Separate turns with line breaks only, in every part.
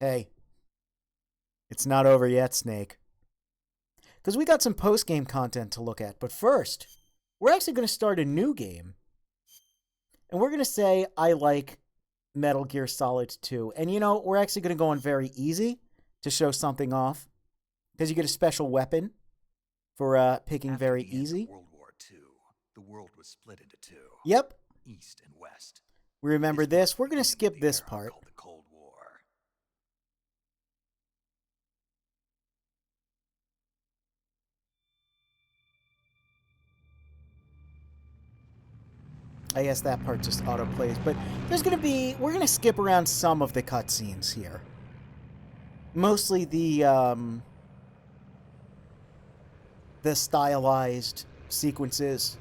Hey, it's not over yet, Snake. Because we got some post-game content to look at. But first, we're actually going to start a new game. And we're going to say, I like Metal Gear Solid 2. And you know, we're actually going to go on very easy to show something off. Because you get a special weapon for picking
After
very
the end of
easy.
World War II, the world was split into two.
Yep.
East and West.
We remember this. We're going to skip this
Era
part.
called the Cold War.
I guess that part just auto-plays. But there's going to be... We're going to skip around some of the cutscenes here. Mostly the stylized sequences.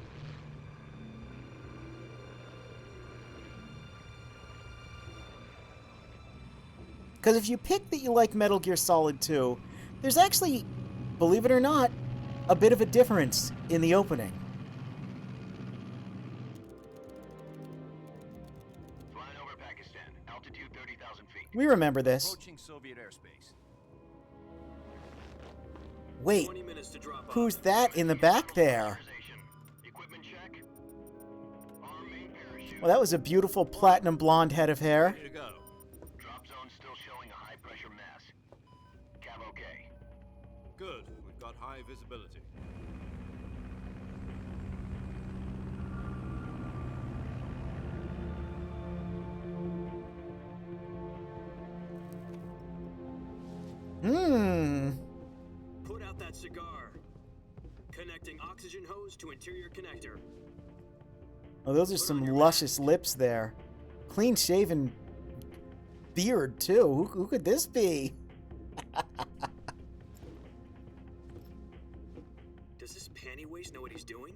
Because if you pick that you like Metal Gear Solid 2, there's actually, believe it or not, a bit of a difference in the opening.
Flying over Pakistan, altitude 30,000 feet.
We remember this.
Approaching Soviet airspace.
Wait,
20 minutes to drop off.
who's that in the back there?
Equipment check. Arm main parachute.
Well, that was a beautiful platinum blonde head of hair.
Ready to go.
Drop zone still showing a high pressure mass. Cav okay.
Good. We've got high visibility.
Put out that cigar. Connecting oxygen hose to interior connector.
Oh, those are some luscious lips there. Clean shaven beard, too. Who could this be?
Does this panty waist know what he's doing?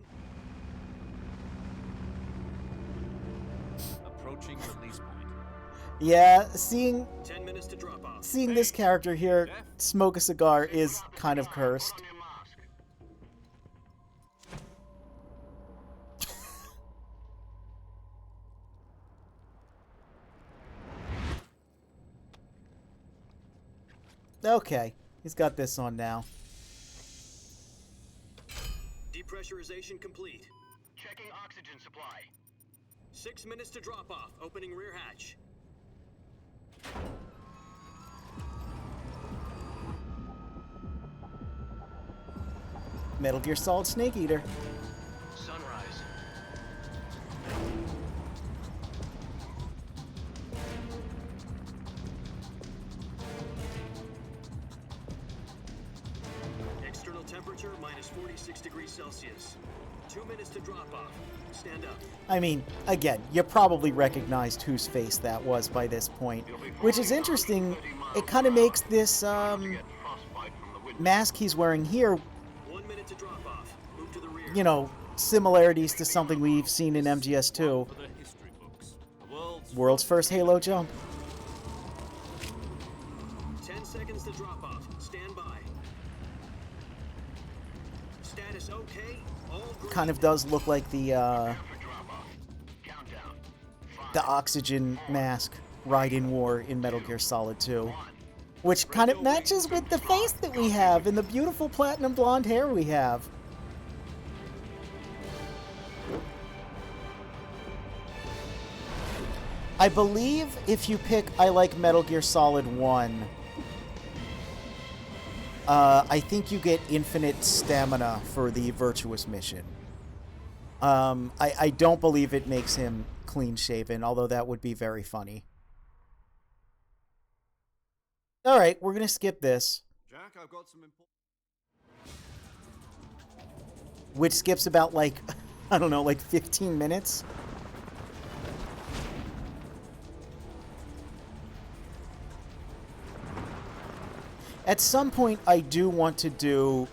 Approaching release point.
Yeah, seeing
10 minutes to drop off.
this character here smoke a cigar is kind of cursed.
Put on your mask.
Okay, he's got this on now.
Depressurization complete.
Checking oxygen supply.
6 minutes to drop off. Opening rear hatch.
Metal Gear Solid Snake Eater.
Sunrise.
External temperature minus 46 degrees Celsius. 2 minutes to drop off. Stand up.
I mean, again, you probably recognized whose face that was by this point. Which is interesting. It kind of makes this mask he's wearing here,
1 minute to drop off. Move to the rear.
you know, similarities to something we've seen in MGS2.
For the history books. The
World's first Halo jump.
10 seconds to drop off. Stand by. Status okay. All green.
Kind of does look like the
For drop off. Countdown.
oxygen mask Raiden wore in Metal Gear Solid 2. Which kind of matches with the face that we have and the beautiful platinum blonde hair we have. I believe if you pick I like Metal Gear Solid 1, I think you get infinite stamina for the Virtuous mission. I don't believe it makes him clean-shaven, although that would be very funny. Alright, we're gonna skip this,
Jack, I've got some important.
which skips about, like, I don't know, like 15 minutes? At some point, I do want to do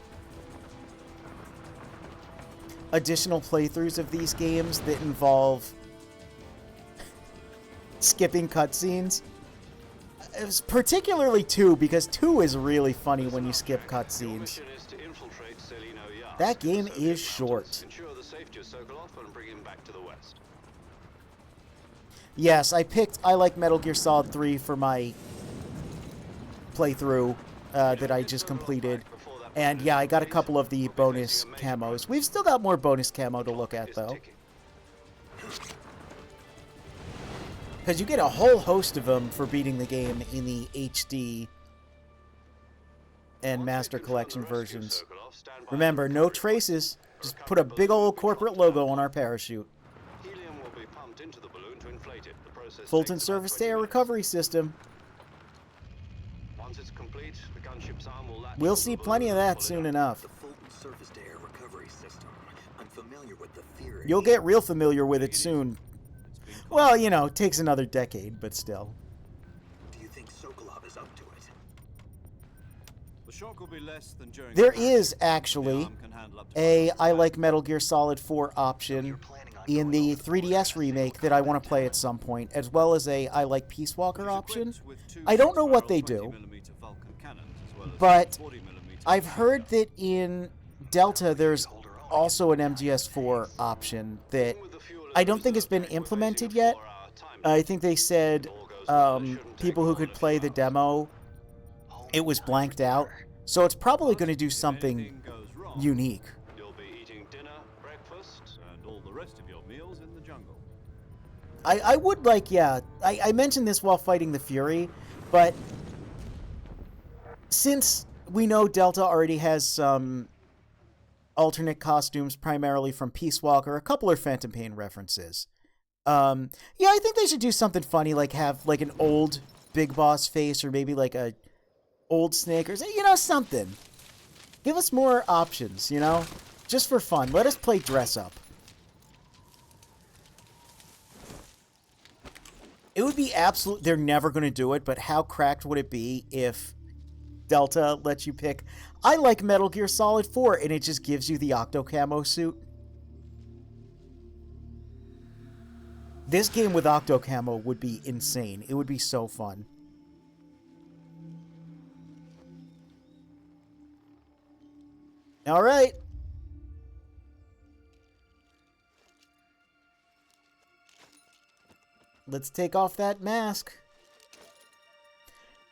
additional playthroughs of these games that involve skipping cutscenes. It was particularly 2, because 2 is really funny when you skip cutscenes. That game is short.
Ensure the safety of Sokolov and bring him back to the west.
Yes, I picked I like Metal Gear Solid 3 for my playthrough that I just completed. And yeah, I got a couple of the bonus camos. We've still got more bonus camo to look at, though. Because you get a whole host of them for beating the game in the HD and Master Collection versions. Remember, no traces. Just put a big old corporate logo on our parachute.
Helium will be pumped into the balloon to inflate it. The process
Fulton
takes about
surface
20
to air
minutes.
recovery system.
Once it's complete, the gunship's arm will latch
We'll
onto
see
the
plenty of
balloon and
that
pull it
soon
up.
enough.
The Fulton surface-to-air recovery system. I'm familiar with the theory.
You'll get real familiar with it soon. Well, you know, it takes another decade, but still.
Do you think Sokolov is up to it?
The shock will be less than during
There
the
is
The
actually
arm can handle up to
a
500
I like Metal Gear Solid 4 option
You're planning on
in
going
the
over the border
3DS
and
remake
single
that I want
combat
to play
town.
at some point, as well as a I like Peace Walker
He's
option.
equipped with two
I don't know what
six-barrel
they do,
20mm Vulcan cannons, as well as
but
40mm
I've heard
machine
that in Delta there's also an MGS4 option that I don't think has been implemented yet. I think they said people who could play the demo, it was blanked out. So it's probably going to do
gun. If
something
anything goes wrong,
unique.
You'll be eating dinner, breakfast.
and all the rest of your meals in the jungle.
I would like, yeah, I mentioned this while fighting the Fury, but since we know Delta already has some alternate costumes, primarily from Peace Walker, a couple are Phantom Pain references. Yeah, I think they should do something funny, like have like an old Big Boss face, or maybe like a old Snake, or you know, something. Give us more options, you know, just for fun. Let us play dress up. It would be absolute. They're never going to do it, but how cracked would it be if Delta lets you pick, I like Metal Gear Solid 4, and it just gives you the Octo Camo suit? This game with Octo Camo would be insane. It would be so fun. All right. Let's take off that mask.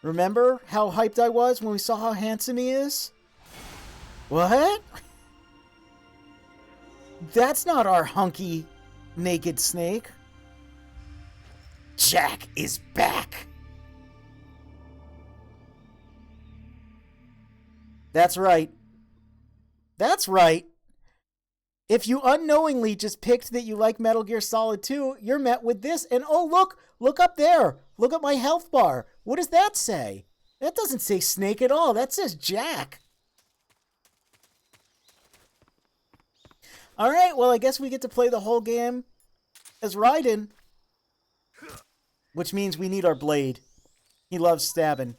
Remember how hyped I was when we saw how handsome he is? What? That's not our hunky, naked Snake. Jack is back. That's right. That's right. If you unknowingly just picked that you like Metal Gear Solid 2, you're met with this. And oh, look up there. Look at my health bar. What does that say? That doesn't say Snake at all. That says Jack. All right, well, I guess we get to play the whole game as Raiden. Which means we need our blade. He loves stabbing.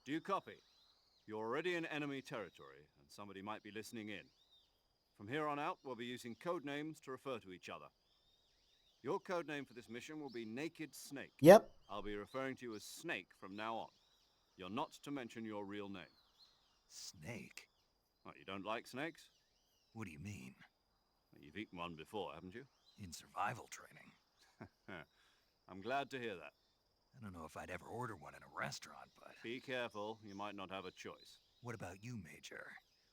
Do you copy? You're already in enemy territory, and somebody might be listening in. From here on out, we'll be using code names to refer to each other. Your code name for this mission will be Naked Snake.
Yep.
I'll be referring to you as Snake from now on. You're not to mention your real name.
Snake?
What, you don't like snakes?
What do you mean?
Well, you've eaten one before, haven't you?
In survival training?
I'm glad to hear that.
I don't know if I'd ever order one in a restaurant, but...
Be careful, you might not have a choice.
What about you, Major?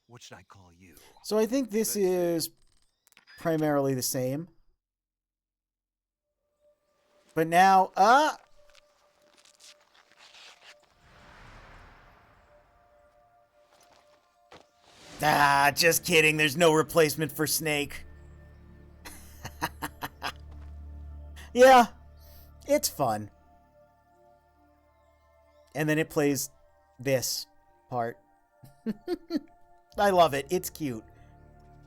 What should I call you?
So I think this is primarily the same. But now, just kidding. There's no replacement for Snake. Yeah, it's fun. And then it plays this part. I love it. It's cute.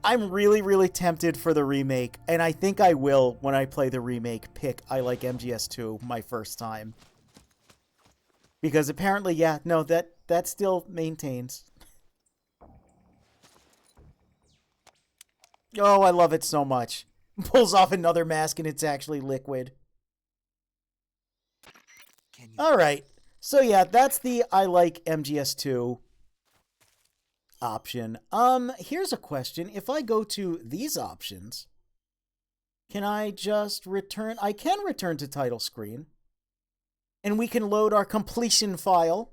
I'm really, really tempted for the remake, and I think I will, when I play the remake, pick I like MGS2 my first time. Because apparently, yeah, no, that still maintains. Oh, I love it so much. Pulls off another mask and it's actually liquid. Alright, so yeah, that's the I like MGS2 option. Here's a question. If I go to these options, can I just return? I can return to title screen. And we can load our completion file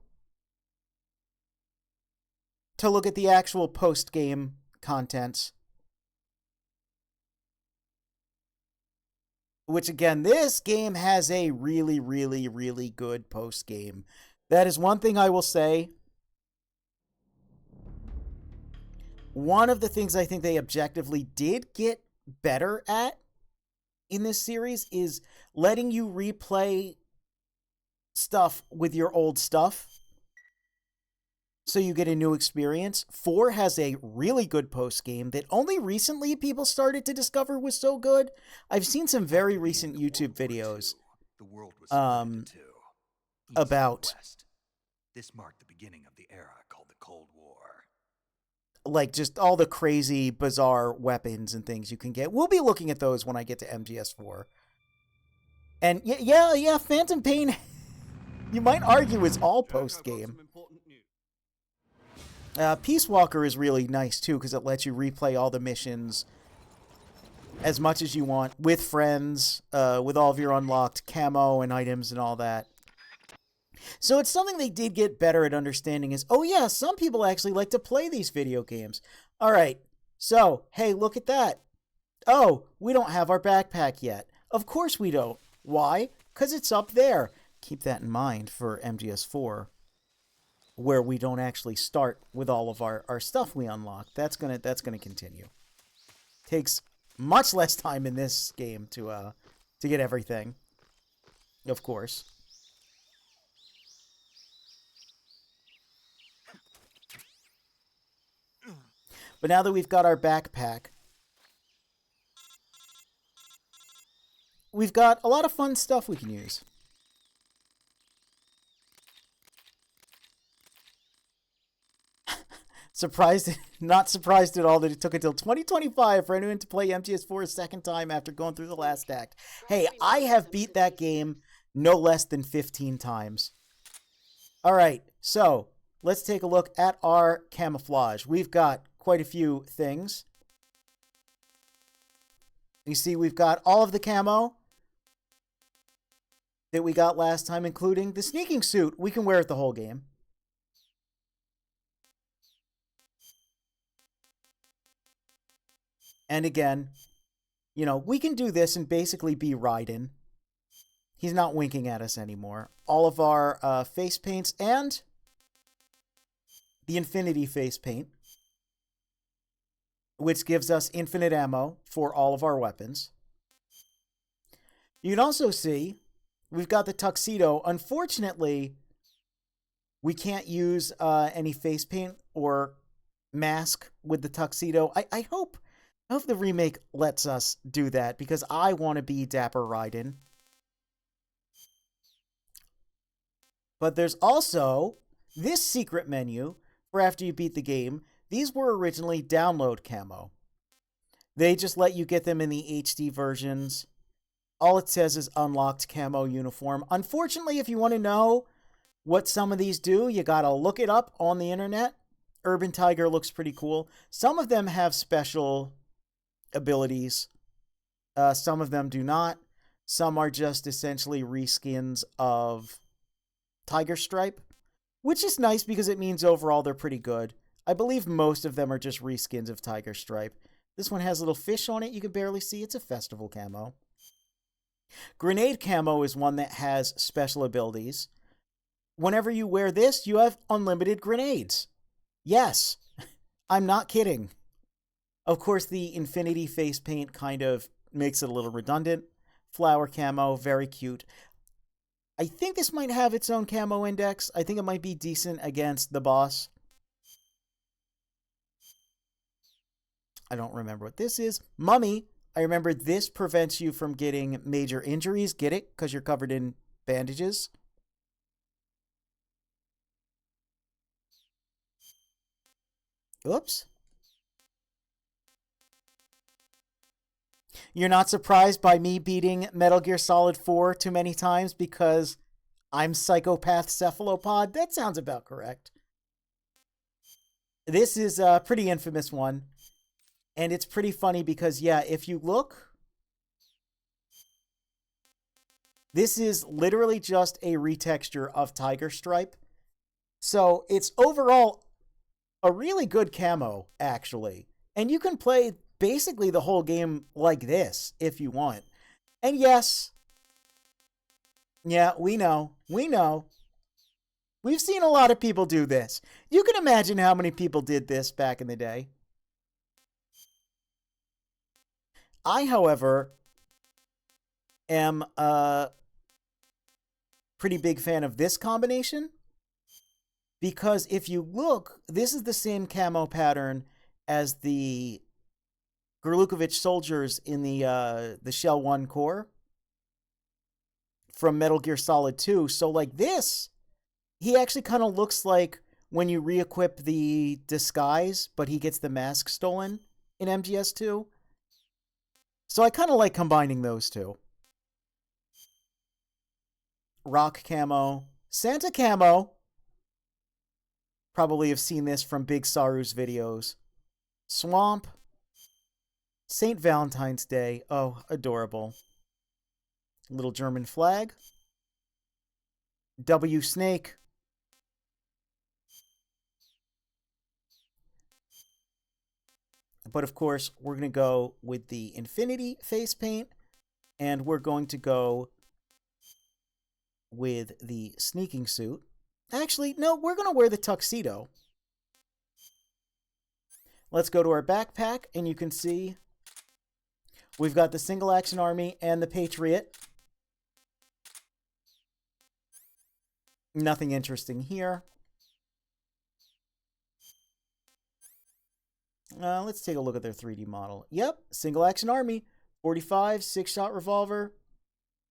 to look at the actual post-game contents. Which, again, this game has a really, really, really good post-game. That is one thing I will say. One of the things I think they objectively did get better at in this series is letting you replay stuff with your old stuff so you get a new experience. 4 has a really good post game that only recently people started to discover was so good. I've seen some very recent YouTube videos
The world was split into two, East and
about
West. This marked the beginning of the era called the Cold War.
like just all the crazy bizarre weapons and things you can get. We'll be looking at those when I get to MGS4. And yeah, Phantom Pain you might argue is all post game. Peace Walker is really nice too because it lets you replay all the missions as much as you want with friends, with all of your unlocked camo and items and all that. So it's something they did get better at understanding is, oh yeah, some people actually like to play these video games. All right, so, hey, look at that. Oh, we don't have our backpack yet. Of course we don't. Why? Because it's up there. Keep that in mind for MGS4, where we don't actually start with all of our stuff we unlock. That's gonna continue. Takes much less time in this game to get everything, of course. But now that we've got our backpack, we've got a lot of fun stuff we can use. Not surprised at all that it took until 2025 for anyone to play MGS4 a second time after going through the last act. Hey, I have beat that game no less than 15 times. All right, so let's take a look at our camouflage. We've got quite a few things. You see, we've got all of the camo that we got last time, including the sneaking suit. We can wear it the whole game. And again, you know, we can do this and basically be Raiden. He's not winking at us anymore. All of our face paints and the Infinity face paint, which gives us infinite ammo for all of our weapons. You can also see we've got the tuxedo. Unfortunately, we can't use any face paint or mask with the tuxedo. I hope the remake lets us do that because I want to be Dapper Raiden. But there's also this secret menu for after you beat the game. These were originally download camo. They just let you get them in the HD versions. All it says is unlocked camo uniform. Unfortunately, if you want to know what some of these do, you gotta look it up on the internet. Urban Tiger looks pretty cool. Some of them have special abilities. Some of them do not. Some are just essentially reskins of Tiger Stripe, which is nice because it means overall they're pretty good. I believe most of them are just reskins of Tiger Stripe. This one has little fish on it you can barely see. It's a festival camo. Grenade camo is one that has special abilities. Whenever you wear this, you have unlimited grenades. Yes, I'm not kidding. Of course, the Infinity face paint kind of makes it a little redundant. Flower camo, very cute. I think this might have its own camo index. I think it might be decent against the boss. I don't remember what this is. Mummy. I remember this prevents you from getting major injuries. Get it? Because you're covered in bandages. Oops. You're not surprised by me beating Metal Gear Solid 4 too many times because I'm Psychopath Cephalopod? That sounds about correct. This is a pretty infamous one. And it's pretty funny because, yeah, if you look, this is literally just a retexture of Tiger Stripe. So it's overall a really good camo, actually. And you can play basically the whole game like this if you want. And yes, yeah, we know. We've seen a lot of people do this. You can imagine how many people did this back in the day. I, however, am a pretty big fan of this combination. Because if you look, this is the same camo pattern as the Gurlukovich soldiers in the Shell 1 core from Metal Gear Solid 2. So like this, he actually kind of looks like when you re-equip the disguise, but he gets the mask stolen in MGS2. So I kind of like combining those two. Rock camo, Santa camo. Probably have seen this from Big Saru's videos. Swamp. St. Valentine's Day. Oh, adorable. Little German flag. W Snake. But of course, we're going to go with the Infinity face paint. And we're going to go with the sneaking suit. Actually, no, we're going to wear the tuxedo. Let's go to our backpack, and you can see we've got the Single Action Army and the Patriot. Nothing interesting here. Let's take a look at their 3D model. Yep, Single Action Army, 45, 6-shot revolver,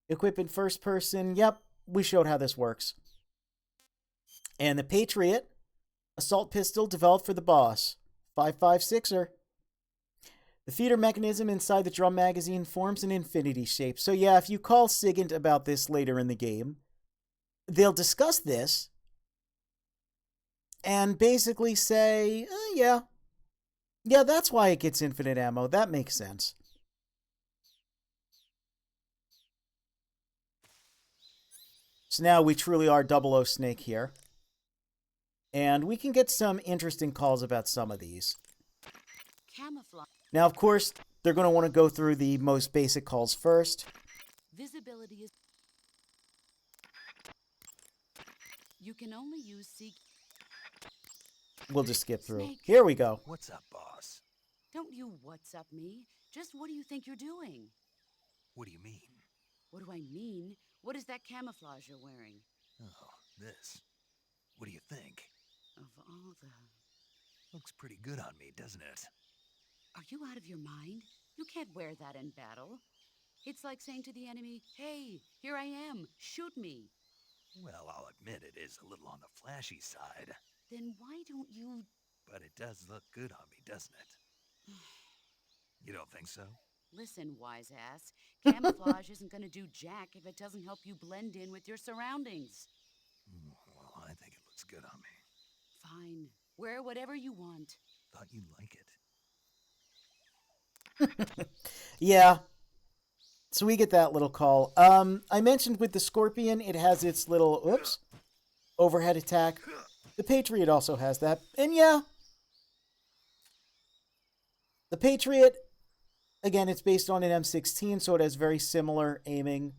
equip in first person. Yep, we showed how this works. And the Patriot, assault pistol developed for the boss, 5.56er. The feeder mechanism inside the drum magazine forms an infinity shape. So yeah, if you call SIGINT about this later in the game, they'll discuss this and basically say, yeah, that's why it gets infinite ammo. That makes sense. So now we truly are 00 Snake here. And we can get some interesting calls about some of these.
Camouflage.
Now, of course, they're going to want to go through the most basic calls first.
Visibility is... You can only use seek...
We'll just skip through.
Snake.
Here we go.
What's up, boss?
Don't you what's up me. Just what do you think you're doing?
What do you mean?
What do I mean? What is that camouflage you're wearing?
Oh, this. What do you think?
Of all the...
Looks pretty good on me, doesn't it?
Are you out of your mind? You can't wear that in battle. It's like saying to the enemy, hey, here I am, shoot me.
Well, I'll admit it is a little on the flashy side.
Then why don't you...
But it does look good on me, doesn't it? You don't think so?
Listen, wise ass. Camouflage isn't going to do jack if it doesn't help you blend in with your surroundings.
Well, I think it looks good on me.
Fine. Wear whatever you want.
Thought you'd like it.
Yeah. So we get that little call. I mentioned with the Scorpion, it has its little, oops, overhead attack. The Patriot also has that. And yeah, the Patriot, again, it's based on an M16, so it has very similar aiming.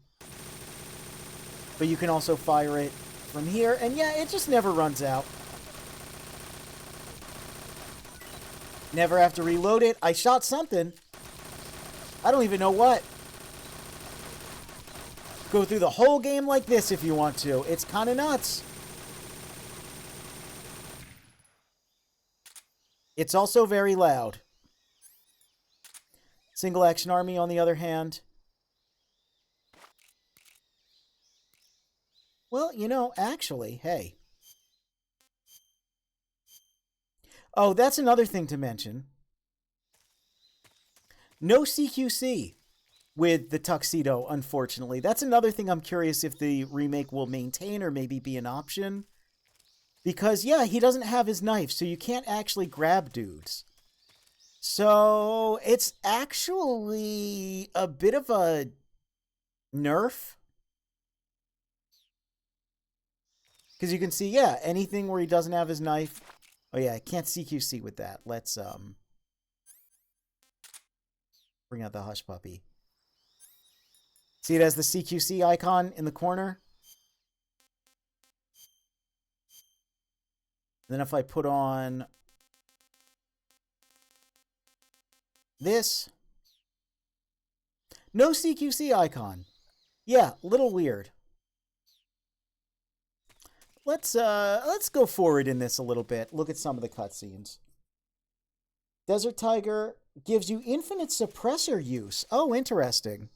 But you can also fire it from here. And yeah, it just never runs out. Never have to reload it. I shot something. I don't even know what. Go through the whole game like this if you want to. It's kind of nuts. It's also very loud. Single Action Army, on the other hand. Well, you know, actually, hey. Oh, that's another thing to mention. No CQC with the tuxedo, unfortunately. That's another thing I'm curious if the remake will maintain or maybe be an option. Because, yeah, he doesn't have his knife, so you can't actually grab dudes. So, it's actually a bit of a nerf. Because you can see, yeah, anything where he doesn't have his knife. Oh, yeah, I can't CQC with that. Let's, bring out the Hush Puppy. See it as the CQC icon in the corner? Then if I put on this, no CQC icon. Yeah, little weird. Let's go forward in this a little bit. Look at some of the cutscenes. Desert Tiger gives you infinite suppressor use. Oh, interesting.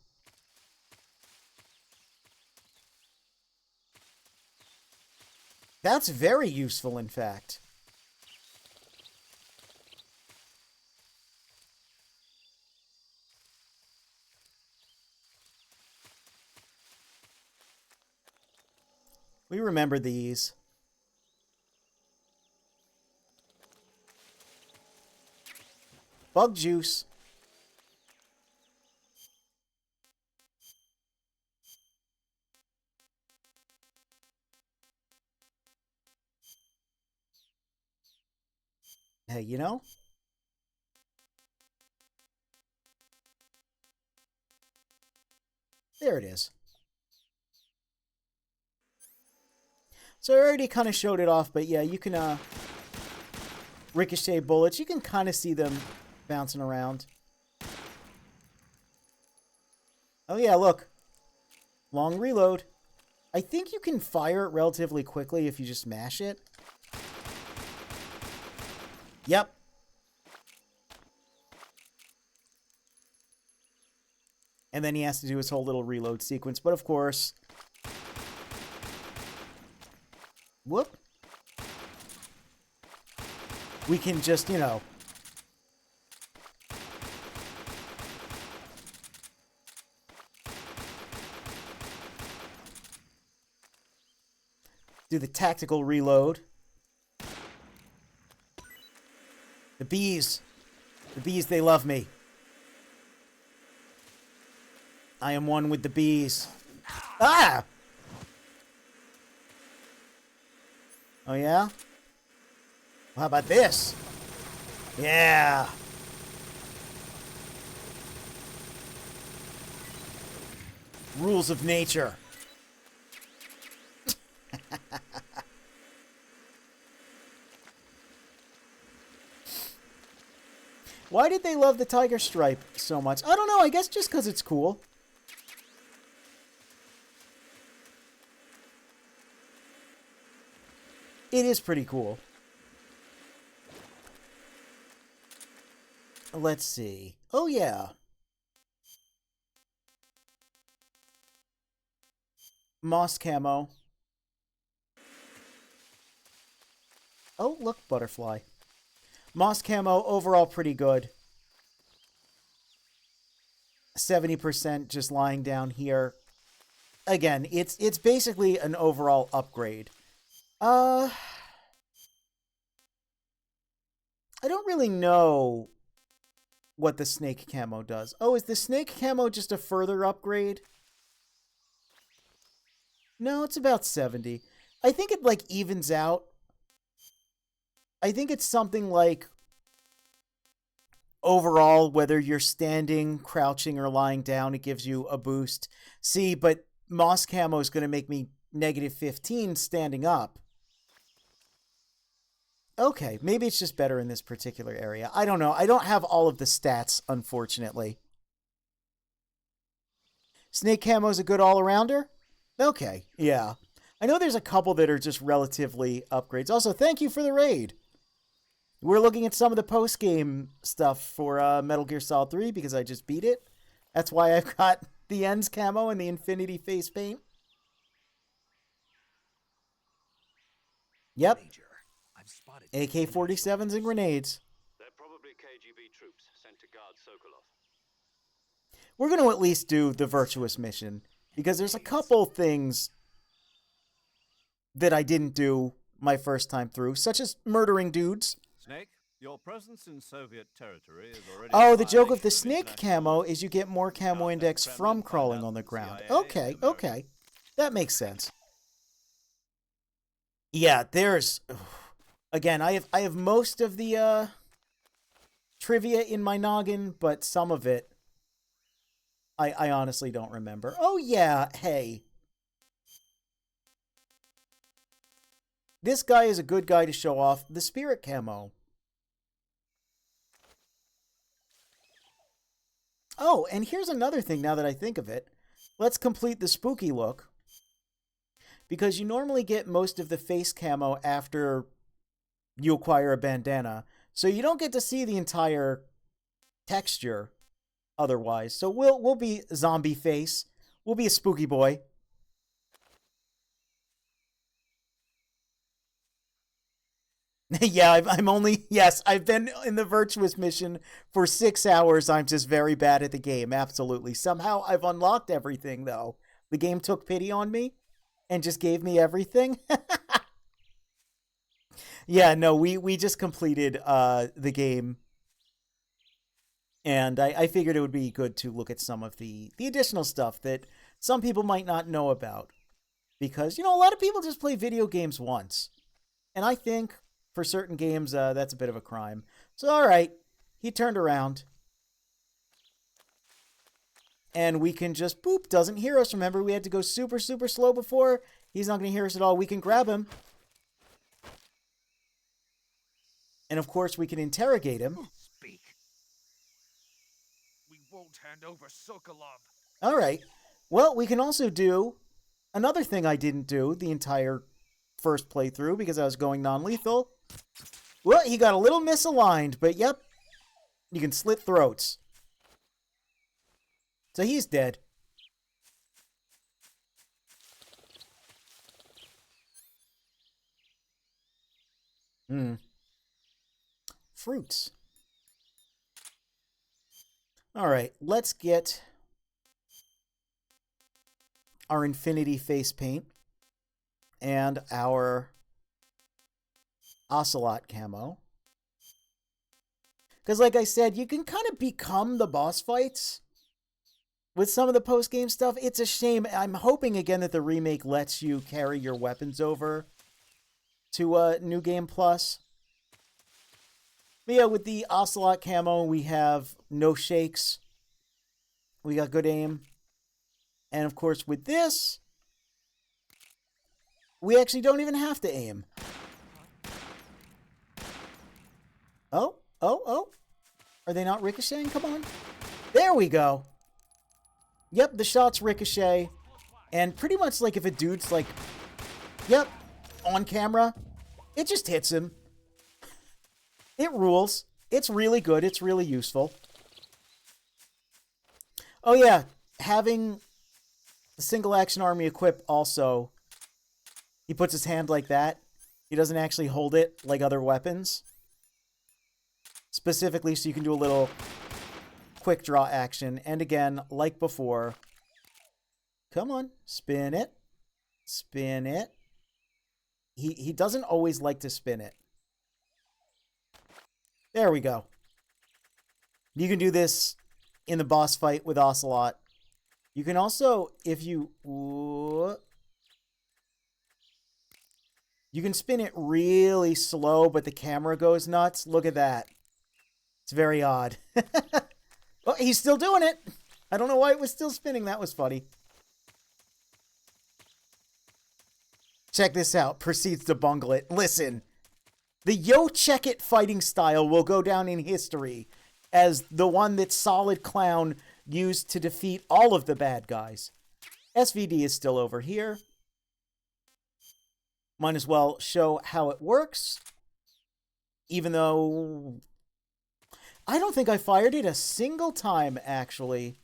That's very useful, in fact. We remember these. Bug juice. Hey, you know? There it is. So I already kind of showed it off, but yeah, you can, ricochet bullets. You can kind of see them bouncing around. Oh yeah, look. Long reload. I think you can fire it relatively quickly if you just mash it. Yep. And then he has to do his whole little reload sequence. But of course... Whoop. We can just, you know... do the tactical reload. The bees. The bees, they love me. I am one with the bees. Ah! Oh, yeah? Well, how about this? Yeah! Rules of nature. Why did they love the tiger stripe so much? I don't know. I guess just because it's cool. It is pretty cool. Let's see. Oh, yeah. Moss camo. Oh, look, butterfly. Moss camo, overall pretty good. 70% just lying down here. Again, it's basically an overall upgrade. I don't really know what the snake camo does. Oh, is the snake camo just a further upgrade? No, it's about 70. I think it, like, evens out. I think it's something like overall, whether you're standing, crouching, or lying down, it gives you a boost. See, but moss camo is going to make me negative 15 standing up. Okay, maybe it's just better in this particular area. I don't know. I don't have all of the stats, unfortunately. Snake camo is a good all-arounder? Okay, yeah. I know there's a couple that are just relatively upgrades. Also, thank you for the raid. We're looking at some of the post-game stuff for Metal Gear Solid 3 because I just beat it. That's why I've got the Ends camo and the Infinity face paint. Yep.
Major, I've spotted
AK-47s and grenades.
They're probably KGB troops sent to guard Sokolov.
We're going to at least do the Virtuous mission because there's a couple things that I didn't do my first time through, such as murdering dudes.
Snake, your presence in Soviet territory is already.
Oh,
a
the joke of the
violation
snake
international
camo
law.
is you get more camo
Contact
index
Kremlin,
from
find
crawling
out
on the
from
ground.
CIA and
Okay,
America.
okay. That makes sense. Yeah, there's... Again, I have most of the trivia in my noggin, but some of it I honestly don't remember. Oh yeah, hey. This guy is a good guy to show off the spirit camo. Oh, and here's another thing now that I think of it. Let's complete the spooky look. Because you normally get most of the face camo after you acquire a bandana. So you don't get to see the entire texture otherwise. So we'll be zombie face. We'll be a spooky boy. Yeah, I'm only... Yes, I've been in the Virtuous mission for 6 hours. I'm just very bad at the game, absolutely. Somehow I've unlocked everything, though. The game took pity on me and just gave me everything. Yeah, no, we just completed the game. And I figured it would be good to look at some of the additional stuff that some people might not know about. Because, you know, a lot of people just play video games once. And I think... for certain games, that's a bit of a crime. So, all right. He turned around. And we can just, boop, doesn't hear us. Remember, we had to go super, super slow before. He's not going to hear us at all. We can grab him. And, of course, we can interrogate him.
Speak. We won't hand over Sokolov.
All right. Well, we can also do another thing I didn't do the entire first playthrough because I was going non-lethal. Well, he got a little misaligned, but yep, you can slit throats. So he's dead. Fruits. All right, let's get our infinity face paint and our ocelot camo. Because like I said, you can kind of become the boss fights with some of the post-game stuff. It's a shame. I'm hoping again that the remake lets you carry your weapons over to New Game Plus. But yeah, with the ocelot camo, we have no shakes. We got good aim. And of course with this, we actually don't even have to aim. Oh, oh, oh. Are they not ricocheting? Come on. There we go. Yep, the shots ricochet. And pretty much like if a dude's like, yep, on camera, it just hits him. It rules. It's really good. It's really useful. Oh yeah, having the single action army equip also, he puts his hand like that. He doesn't actually hold it like other weapons. Specifically so you can do a little quick draw action. And again, like before, come on, spin it. Spin it. He doesn't always like to spin it. There we go. You can do this in the boss fight with Ocelot. You can also, if you... You can spin it really slow, but the camera goes nuts. Look at that. It's very odd. Oh, he's still doing it. I don't know why it was still spinning. That was funny. Check this out. Proceeds to bungle it. Listen. The Yo Check It fighting style will go down in history as the one that Solid Clown used to defeat all of the bad guys. SVD is still over here. Might as well show how it works. Even though... I don't think I fired it a single time, actually,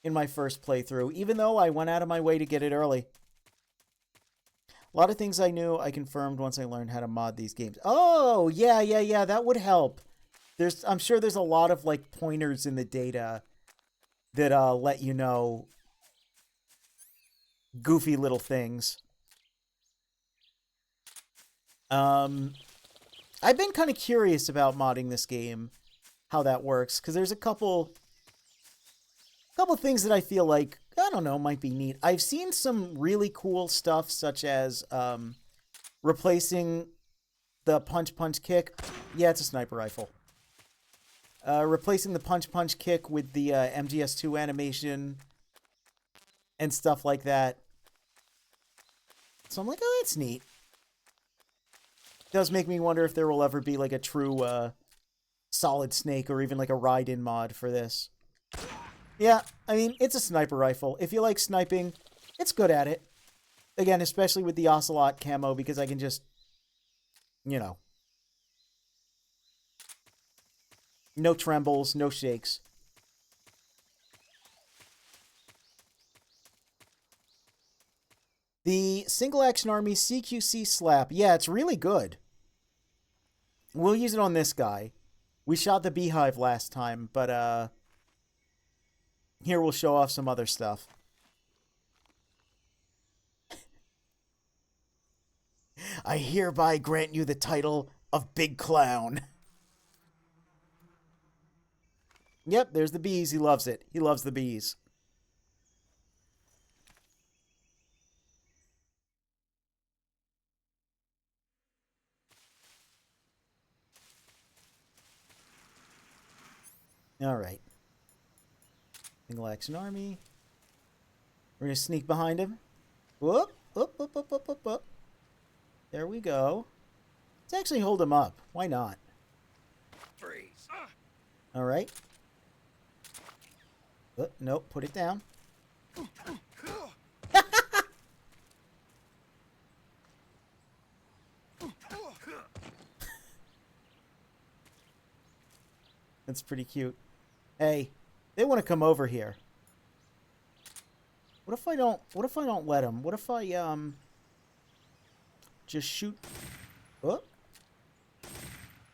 in my first playthrough, even though I went out of my way to get it early. A lot of things I knew I confirmed once I learned how to mod these games. Oh, yeah, that would help. I'm sure there's a lot of, like, pointers in the data that let you know goofy little things. I've been kind of curious about modding this game, how that works, because there's a couple things that I feel like, I don't know, might be neat. I've seen some really cool stuff, such as replacing the punch kick. Yeah, it's a sniper rifle. Replacing the punch kick with the MGS2 animation and stuff like that. So I'm like, oh, that's neat. It does make me wonder if there will ever be like a true Solid Snake or even like a ride-in mod for this. Yeah, I mean, it's a sniper rifle. If you like sniping, it's good at it. Again, especially with the Ocelot camo, because I can just, you know, no trembles, no shakes. The Single Action Army CQC Slap. Yeah, it's really good. We'll use it on this guy. We shot the Beehive last time, but here we'll show off some other stuff. I hereby grant you the title of Big Clown. Yep, there's the bees. He loves it. He loves the bees. All right. Single Action Army. We're going to sneak behind him. Whoop, whoop, whoop, whoop, whoop, whoop, whoop. There we go. Let's actually hold him up. Why not?
Freeze.
All right. Nope, put it down. That's pretty cute. Hey, they want to come over here. What if I don't let them? What if I just shoot? Oh.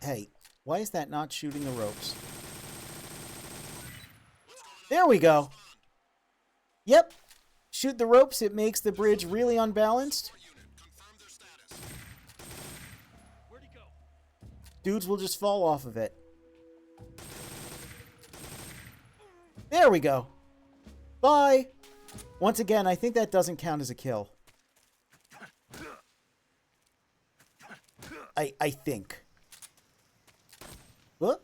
Hey, why is that not shooting the ropes? There we go. Yep. Shoot the ropes, it makes the bridge really unbalanced. Dudes will just fall off of it. There we go. Bye. Once again, I think that doesn't count as a kill. I think. What?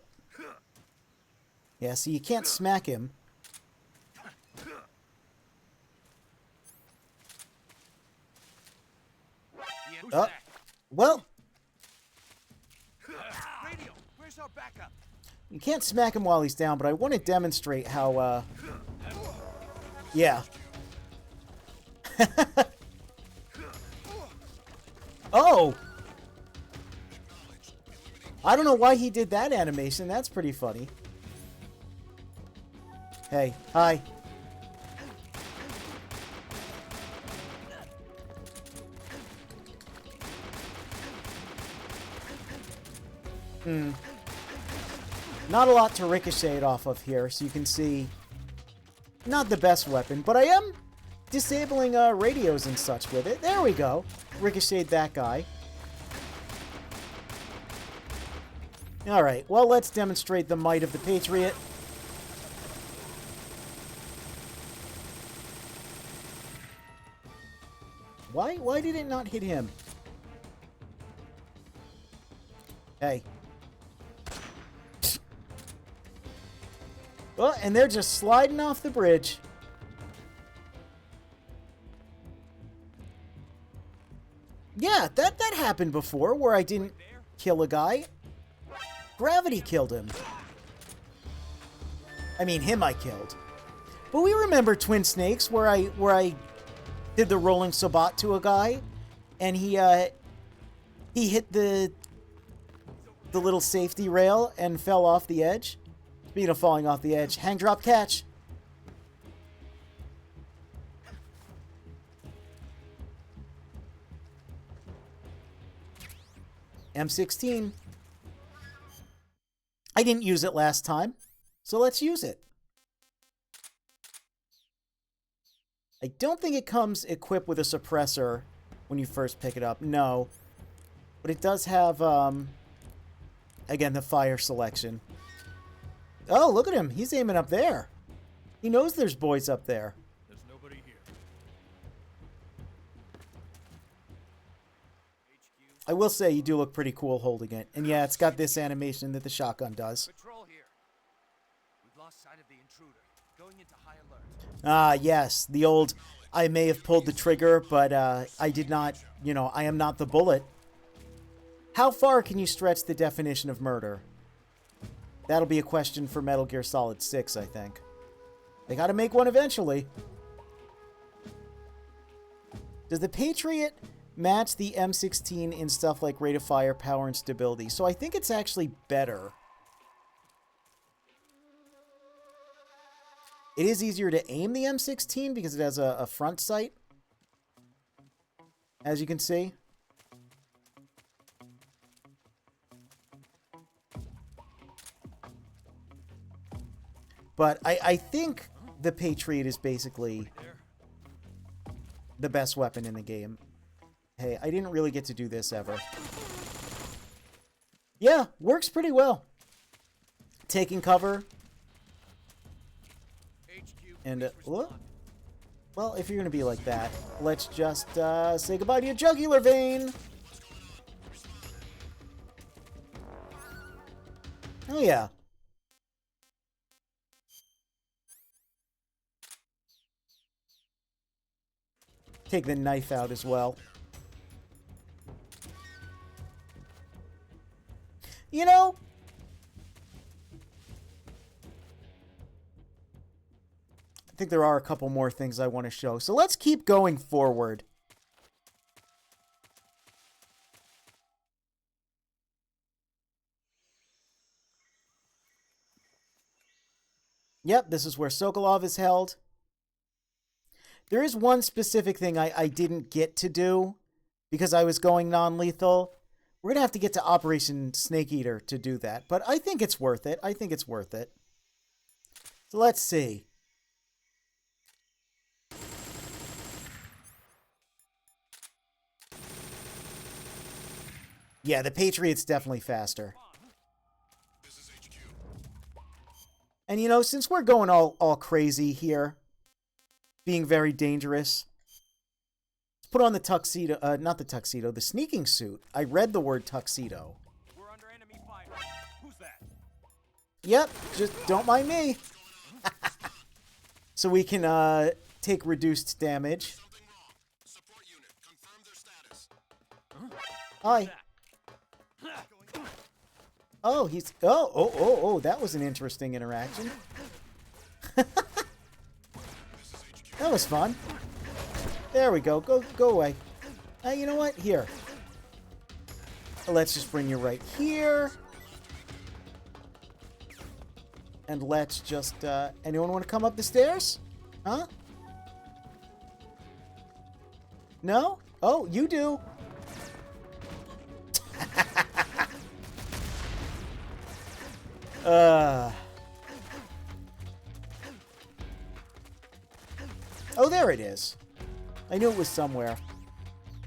Yeah, see, you can't smack him. Well.
Radio, where's our backup?
You can't smack him while he's down, but I want to demonstrate how, yeah. Oh! I don't know why he did that animation. That's pretty funny. Hey, hi. Not a lot to ricochet it off of here, so you can see not the best weapon, but I am disabling radios and such with it. There we go. Ricocheted that guy. Alright, well, let's demonstrate the might of the Patriot. Why did it not hit him? Hey. Well, and they're just sliding off the bridge. Yeah, that happened before, where I didn't kill a guy. Gravity killed him. I mean, him I killed. But we remember Twin Snakes, where I did the rolling sabat to a guy, and he hit the little safety rail and fell off the edge. Speaking of falling off the edge, hang, drop, catch. M16. I didn't use it last time, so let's use it. I don't think it comes equipped with a suppressor when you first pick it up. No. But it does have, again, the fire selection. Oh, look at him. He's aiming up there. He knows there's boys up there.
There's nobody here.
I will say you do look pretty cool holding it. And yeah, it's got this animation that the shotgun does.
Patrol here. We've lost sight of the intruder. Going into high alert.
Ah, yes. The old, I may have pulled the trigger, but I did not, you know, I am not the bullet. How far can you stretch the definition of murder? That'll be a question for Metal Gear Solid 6, I think. They gotta make one eventually. Does the Patriot match the M16 in stuff like rate of fire, power, and stability? So I think it's actually better. It is easier to aim the M16 because it has a front sight, as you can see. But I think the Patriot is basically the best weapon in the game. Hey, I didn't really get to do this ever. Yeah, works pretty well. Taking cover. And, well, if you're going to be like that, let's just say goodbye to your jugular vein. Oh, yeah. Take the knife out as well. You know, I think there are a couple more things I want to show. So let's keep going forward. Yep, this is where Sokolov is held. There is one specific thing I didn't get to do because I was going non-lethal. We're going to have to get to Operation Snake Eater to do that. But I think it's worth it. I think it's worth it. So let's see. Yeah, the Patriot's definitely faster. And you know, since we're going all crazy here, being very dangerous, let's put on the tuxedo, not the tuxedo, the sneaking suit. I read the word tuxedo.
We're under enemy fire. Who's that?
Yep, just don't mind me. So we can take reduced damage. Hi. Oh, he's... Oh, that was an interesting interaction. That was fun. There we go. Go away. You know what? Here. Let's just bring you right here. And let's just... anyone want to come up the stairs? Huh? No? Oh, you do. Oh, there it is. I knew it was somewhere.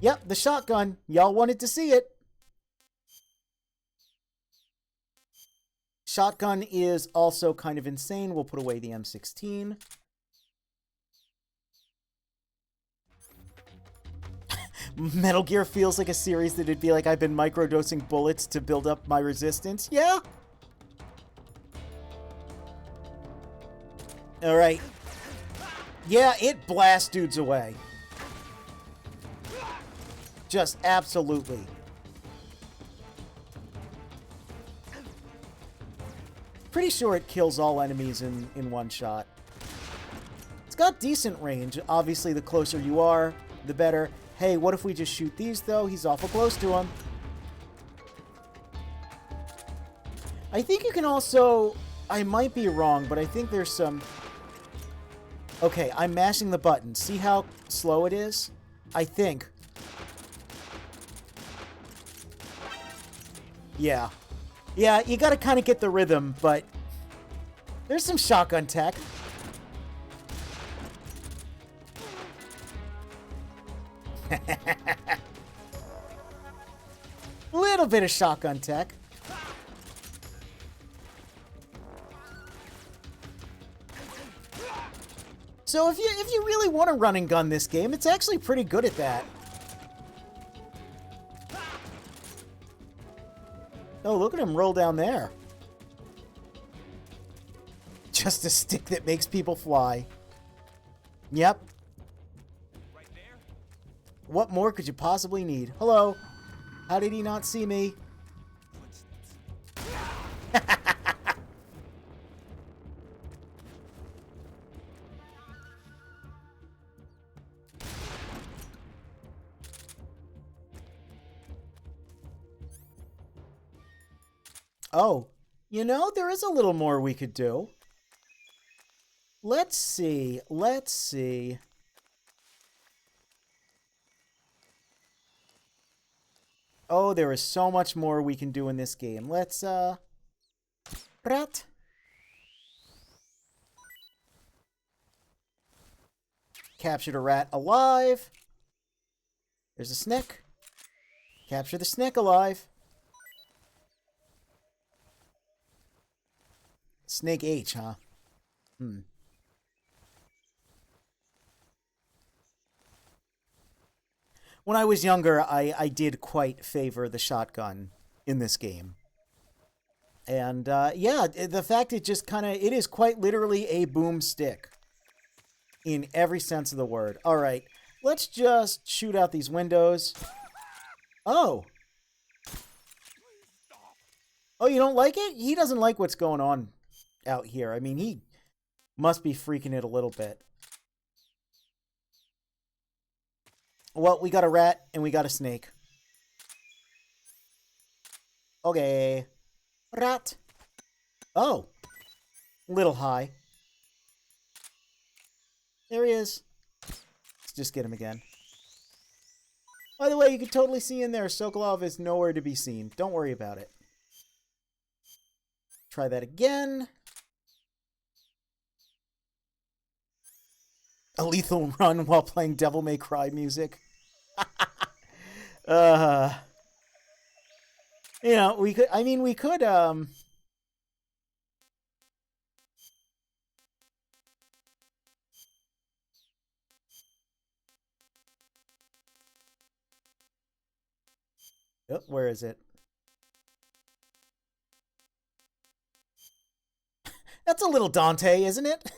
Yep, the shotgun. Y'all wanted to see it. Shotgun is also kind of insane. We'll put away the M16. Metal Gear feels like a series that it'd be like I've been microdosing bullets to build up my resistance. Yeah. All right. Yeah, it blasts dudes away. Just absolutely. Pretty sure it kills all enemies in one shot. It's got decent range. Obviously, the closer you are, the better. Hey, what if we just shoot these, though? He's awful close to him. I think you can also... I might be wrong, but I think there's some... Okay, I'm mashing the button. See how slow it is? I think. Yeah. Yeah, you gotta kind of get the rhythm, but... There's some shotgun tech. little bit of shotgun tech. So if you really want to run and gun this game, it's actually pretty good at that. Oh, look at him roll down there. Just a stick that makes people fly. Yep.
Right there?
What more could you possibly need? Hello. How did he not see me? Oh, you know, there is a little more we could do. Let's see. Let's see. Oh, there is so much more we can do in this game. Let's, Brat. Captured a rat alive. There's a snake. Capture the snake alive. Snake H, huh? When I was younger, I did quite favor the shotgun in this game. And, yeah, the fact it just kind of... It is quite literally a boomstick. In every sense of the word. Alright, let's just shoot out these windows. Oh! Oh, you don't like it? He doesn't like what's going on out here. I mean, he must be freaking it a little bit. Well, we got a rat and we got a snake. Okay. Rat. Oh. Little high. There he is. Let's just get him again. By the way, you can totally see in there, Sokolov is nowhere to be seen. Don't worry about it. Try that again. A lethal run while playing Devil May Cry music. You know, we could, I mean, we could, Oh, where is it? That's a little Dante, isn't it?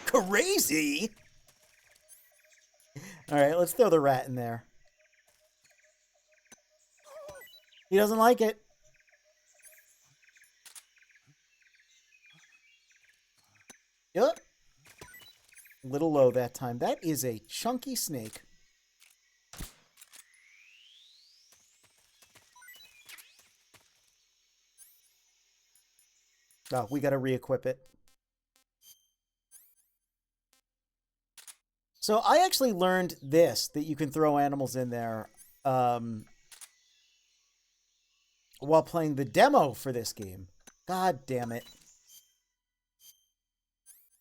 Crazy! Alright, let's throw the rat in there. He doesn't like it. Yep. A little low that time. That is a chunky snake. Oh, we gotta re-equip it. So I actually learned this, that you can throw animals in there while playing the demo for this game. God damn it.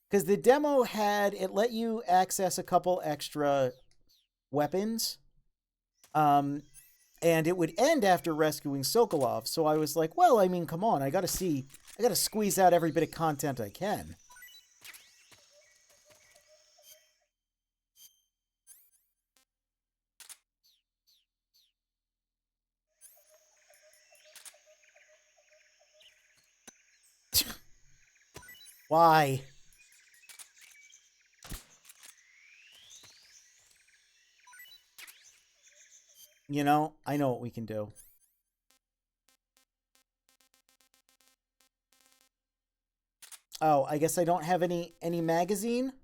Because the demo had, it let you access a couple extra weapons. And it would end after rescuing Sokolov. So I was like, well, I mean, come on, I gotta squeeze out every bit of content I can. Why? You know, I know what we can do. Oh, I guess I don't have any magazine?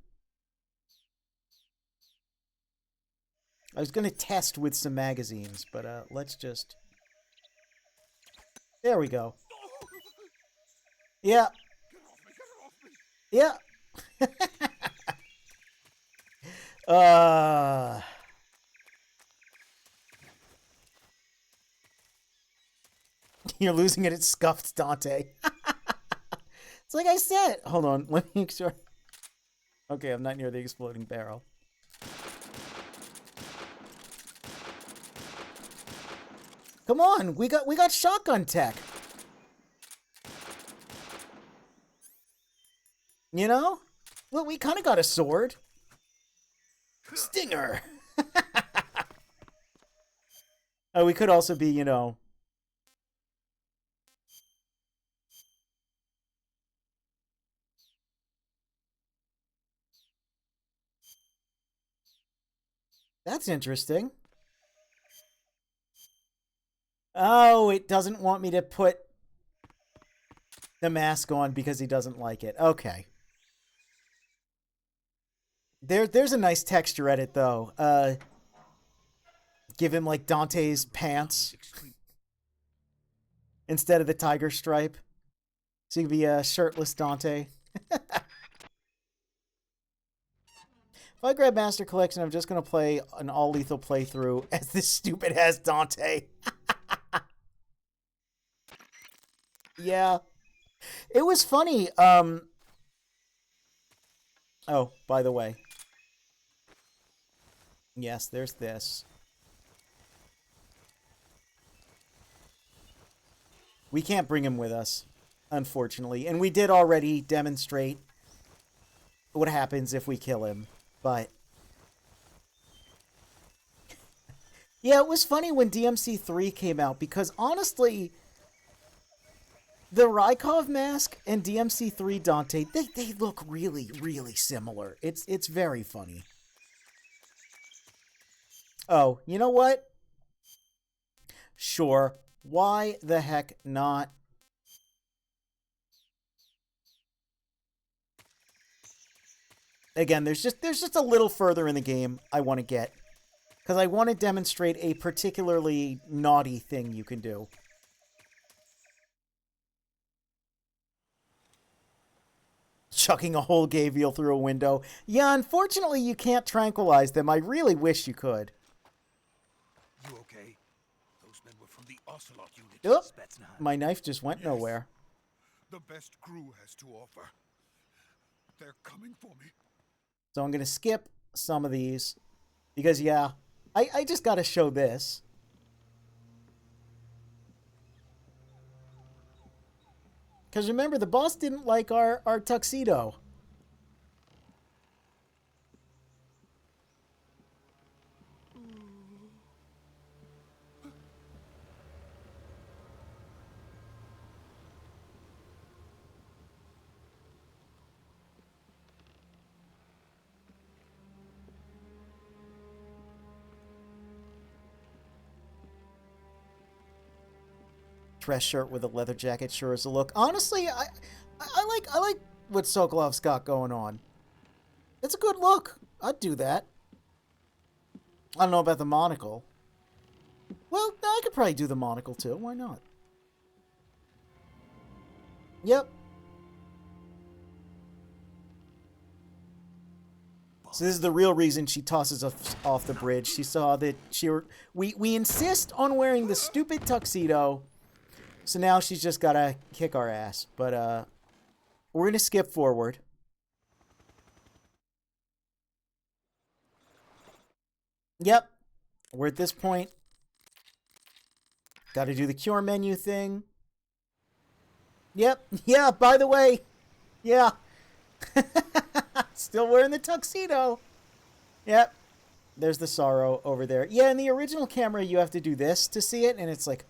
I was gonna test with some magazines, but let's just... There we go. Yeah. Yeah. You're losing it at scuffed Dante. It's like I said. Hold on. Let me make sure. Okay, I'm not near the exploding barrel. Come on, we got shotgun tech. You know? Well, we kind of got a sword. Stinger. Oh, we could also be, you know. That's interesting. Oh, it doesn't want me to put the mask on because he doesn't like it. Okay. There's a nice texture edit, though. Give him, like, Dante's pants instead of the tiger stripe. So you can be a shirtless Dante. If I grab Master Collection, I'm just going to play an all-lethal playthrough as this stupid-ass Dante. Yeah. It was funny. Oh, by the way. Yes, there's this. We can't bring him with us, unfortunately. And we did already demonstrate what happens if we kill him. But yeah, it was funny when DMC3 came out because honestly, the Rykov mask and DMC3 Dante, they look really, really similar. It's very funny. Oh, you know what? Sure. Why the heck not? Again, there's just a little further in the game I want to get. Because I want to demonstrate a particularly naughty thing you can do. Chucking a whole Gavial through a window. Yeah, unfortunately you can't tranquilize them. I really wish you could.
You okay? Those men were from the Ocelot unit.
Oop,
Spetsnaz.
my knife just went nowhere.
The best crew has to offer. They're coming for me.
So I'm going to skip some of these. Because, yeah, I just got to show this. Because remember, the boss didn't like our tuxedo. Dress shirt with a leather jacket sure is a look. Honestly, I like what Sokolov's got going on. It's a good look. I'd do that. I don't know about the monocle. Well, I could probably do the monocle too. Why not? Yep. So this is the real reason she tosses us off the bridge. She saw that we insist on wearing the stupid tuxedo. So now she's just got to kick our ass. But we're going to skip forward. Yep. We're at this point. Got to do the cure menu thing. Yep. Yeah, by the way. Yeah. Still wearing the tuxedo. Yep. There's the sorrow over there. Yeah, in the original camera, you have to do this to see it. And it's like...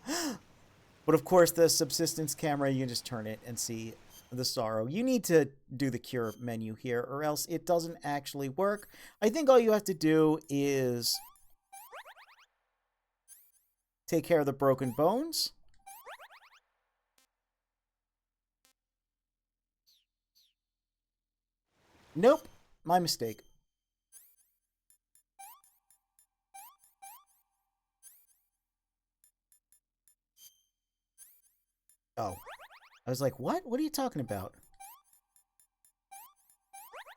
But of course, the subsistence camera, you can just turn it and see the sorrow. You need to do the cure menu here, or else it doesn't actually work. I think all you have to do is take care of the broken bones. Nope, my mistake. Oh. I was like, what? What are you talking about?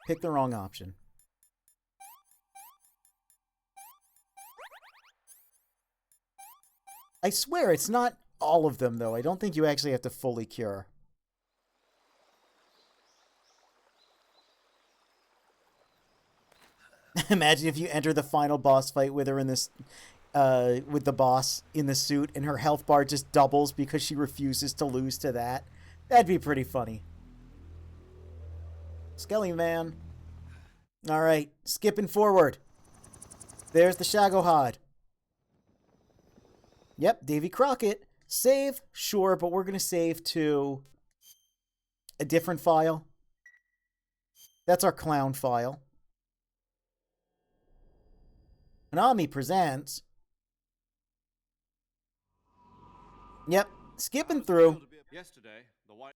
Pick the wrong option. I swear, it's not all of them, though. I don't think you actually have to fully cure. Imagine if you enter the final boss fight with her in this, with the boss in the suit, and her health bar just doubles because she refuses to lose to that. That'd be pretty funny. Skelly Man. All right, skipping forward. There's the Shagohod. Yep, Davy Crockett. Save, sure, but we're going to save to a different file. That's our clown file. Konami presents. Yep, skipping through.
Yesterday, the white.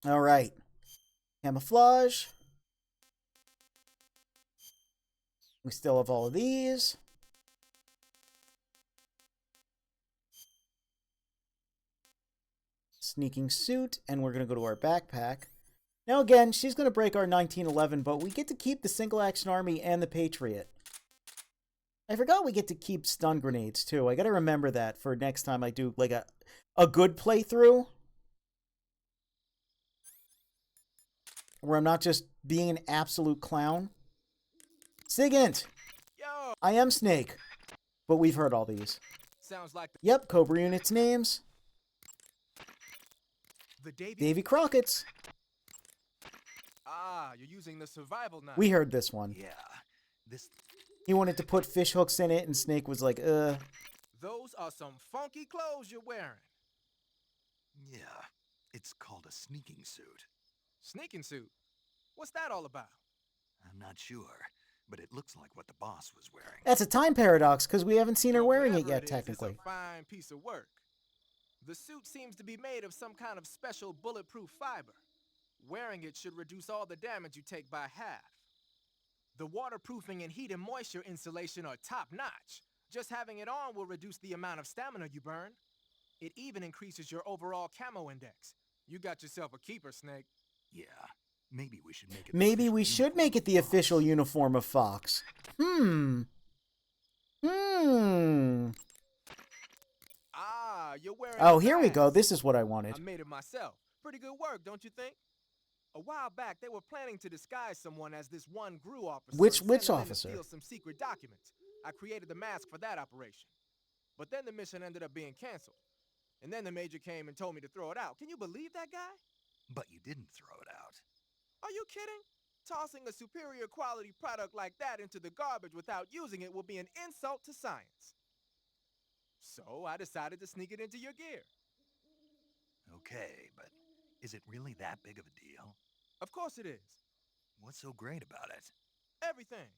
All right. Camouflage. We still have all of these. Sneaking suit, and we're going to go to our backpack. Now again, she's going to break our 1911, but we get to keep the single action army and the Patriot. I forgot we get to keep stun grenades too. I got to remember that for next time I do like a good playthrough. Where I'm not just being an absolute clown. Sigint!
Yo!
I am Snake. But we've heard all these.
Sounds like
Yep, Cobra units names.
the
Davy Crockett's.
Ah, you're using the survival knife.
We heard this one.
Yeah, this...
He wanted to put fish hooks in it, and Snake was like,
Those are some funky clothes you're wearing.
Yeah, it's called a sneaking suit.
Sneaking suit? What's that all about?
I'm not sure, but it looks like what the boss was wearing.
That's a time paradox, because we haven't seen her
Well,
wearing it
whatever
yet,
is,
technically.
It's a fine piece of work. The suit seems to be made of some kind of special bulletproof fiber. Wearing it should reduce all the damage you take by half. The waterproofing and heat and moisture insulation are top-notch. Just having it on will reduce the amount of stamina you burn. It even increases your overall camo index. You got yourself a keeper, Snake.
Yeah, maybe we should make it...
Maybe we should make it the official uniform of Fox.
Ah, you're wearing
Oh,
a
here we
mask.
go. This is what I wanted.
I made it myself. Pretty good work, don't you think? A while back, they were planning to disguise someone as this one GRU officer.
Which
and send them in to
officer?
steal some secret documents. I created the mask for that operation. But then the mission ended up being canceled. And then the major came and told me to throw it out. Can you believe that guy?
But you didn't throw it out.
Are you kidding? Tossing a superior quality product like that into the garbage without using it will be an insult to science. So I decided to sneak it into your gear.
Okay, but is it really that big of a deal?
Of course it is.
What's so great about it?
Everything.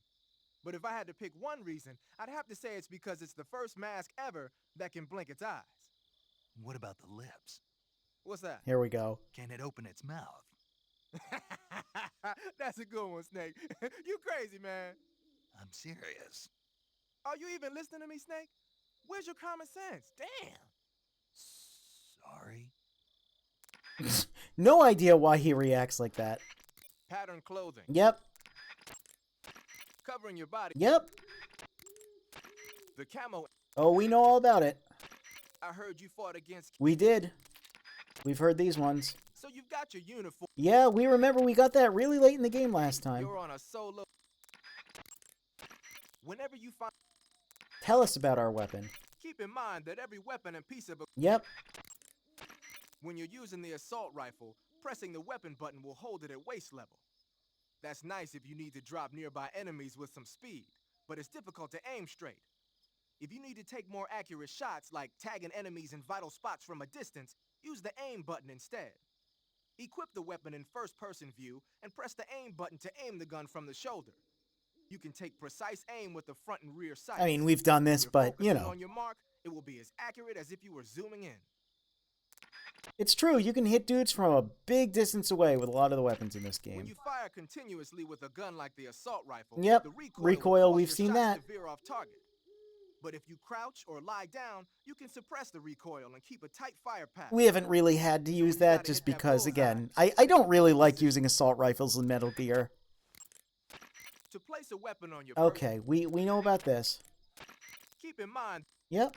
But if I had to pick one reason, I'd have to say it's because it's the first mask ever that can blink its eyes.
What about the lips?
What's that?
Here we go.
Can it open its mouth?
That's a good one, Snake. You crazy, man.
I'm serious.
Are you even listening to me, Snake? Where's your common sense? Damn.
Sorry?
No idea why he reacts like that.
Pattern clothing.
Yep.
Covering your body.
Yep.
The camo.
Oh, we know all about it.
I heard you fought against.
We did. We've heard these ones.
So you've got your uniform.
Yeah, we remember we got that really late in the game last time.
You're on a solo. Whenever you find.
Tell us about our weapon.
Keep in mind that every weapon and piece of.
Yep.
When you're using the assault rifle, pressing the weapon button will hold it at waist level. That's nice if you need to drop nearby enemies with some speed, but it's difficult to aim straight. If you need to take more accurate shots, like tagging enemies in vital spots from a distance, use the aim button instead. Equip the weapon in first-person view and press the aim button to aim the gun from the shoulder. You can take precise aim with the front and rear sights.
I mean, we've done this,
You're
but, you
focusing
know.
on your mark, it will be as accurate as if you were zooming in.
It's true, you can hit dudes from a big distance away with a lot of the weapons in this
When
game.
you fire continuously with a gun like the assault rifle,
Yep,
the
recoil,
will
we've
cause
seen
your shots
that.
to veer off target. But if you crouch or lie down, you can suppress the recoil and keep a tight fire path.
We haven't really had to use that just because, again, I don't really like using assault rifles in Metal Gear.
To place a weapon on your
Okay, we know about this.
keep in mind,
Yep,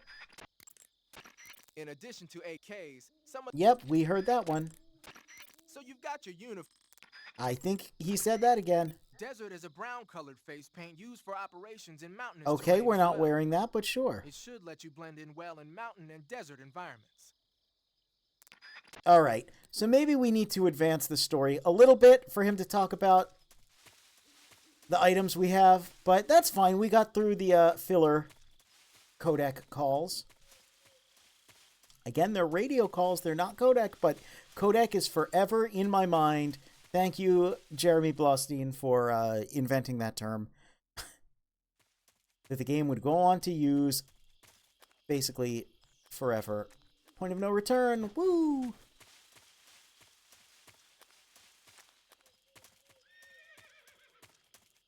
in addition to AKs,
yep, we heard that one.
so you've got your uniform.
I think he said that again.
Desert is a brown-colored face paint used for operations in mountainous
Okay,
terrain
we're
as
not
well.
wearing that, but sure.
It should let you blend in well in mountain and desert environments.
All right, so maybe we need to advance the story a little bit for him to talk about the items we have, but that's fine. We got through the filler codec calls. Again, they're radio calls. They're not codec, but codec is forever in my mind. Thank you, Jeremy Blostein, for inventing that term. That the game would go on to use basically forever. Point of no return. Woo!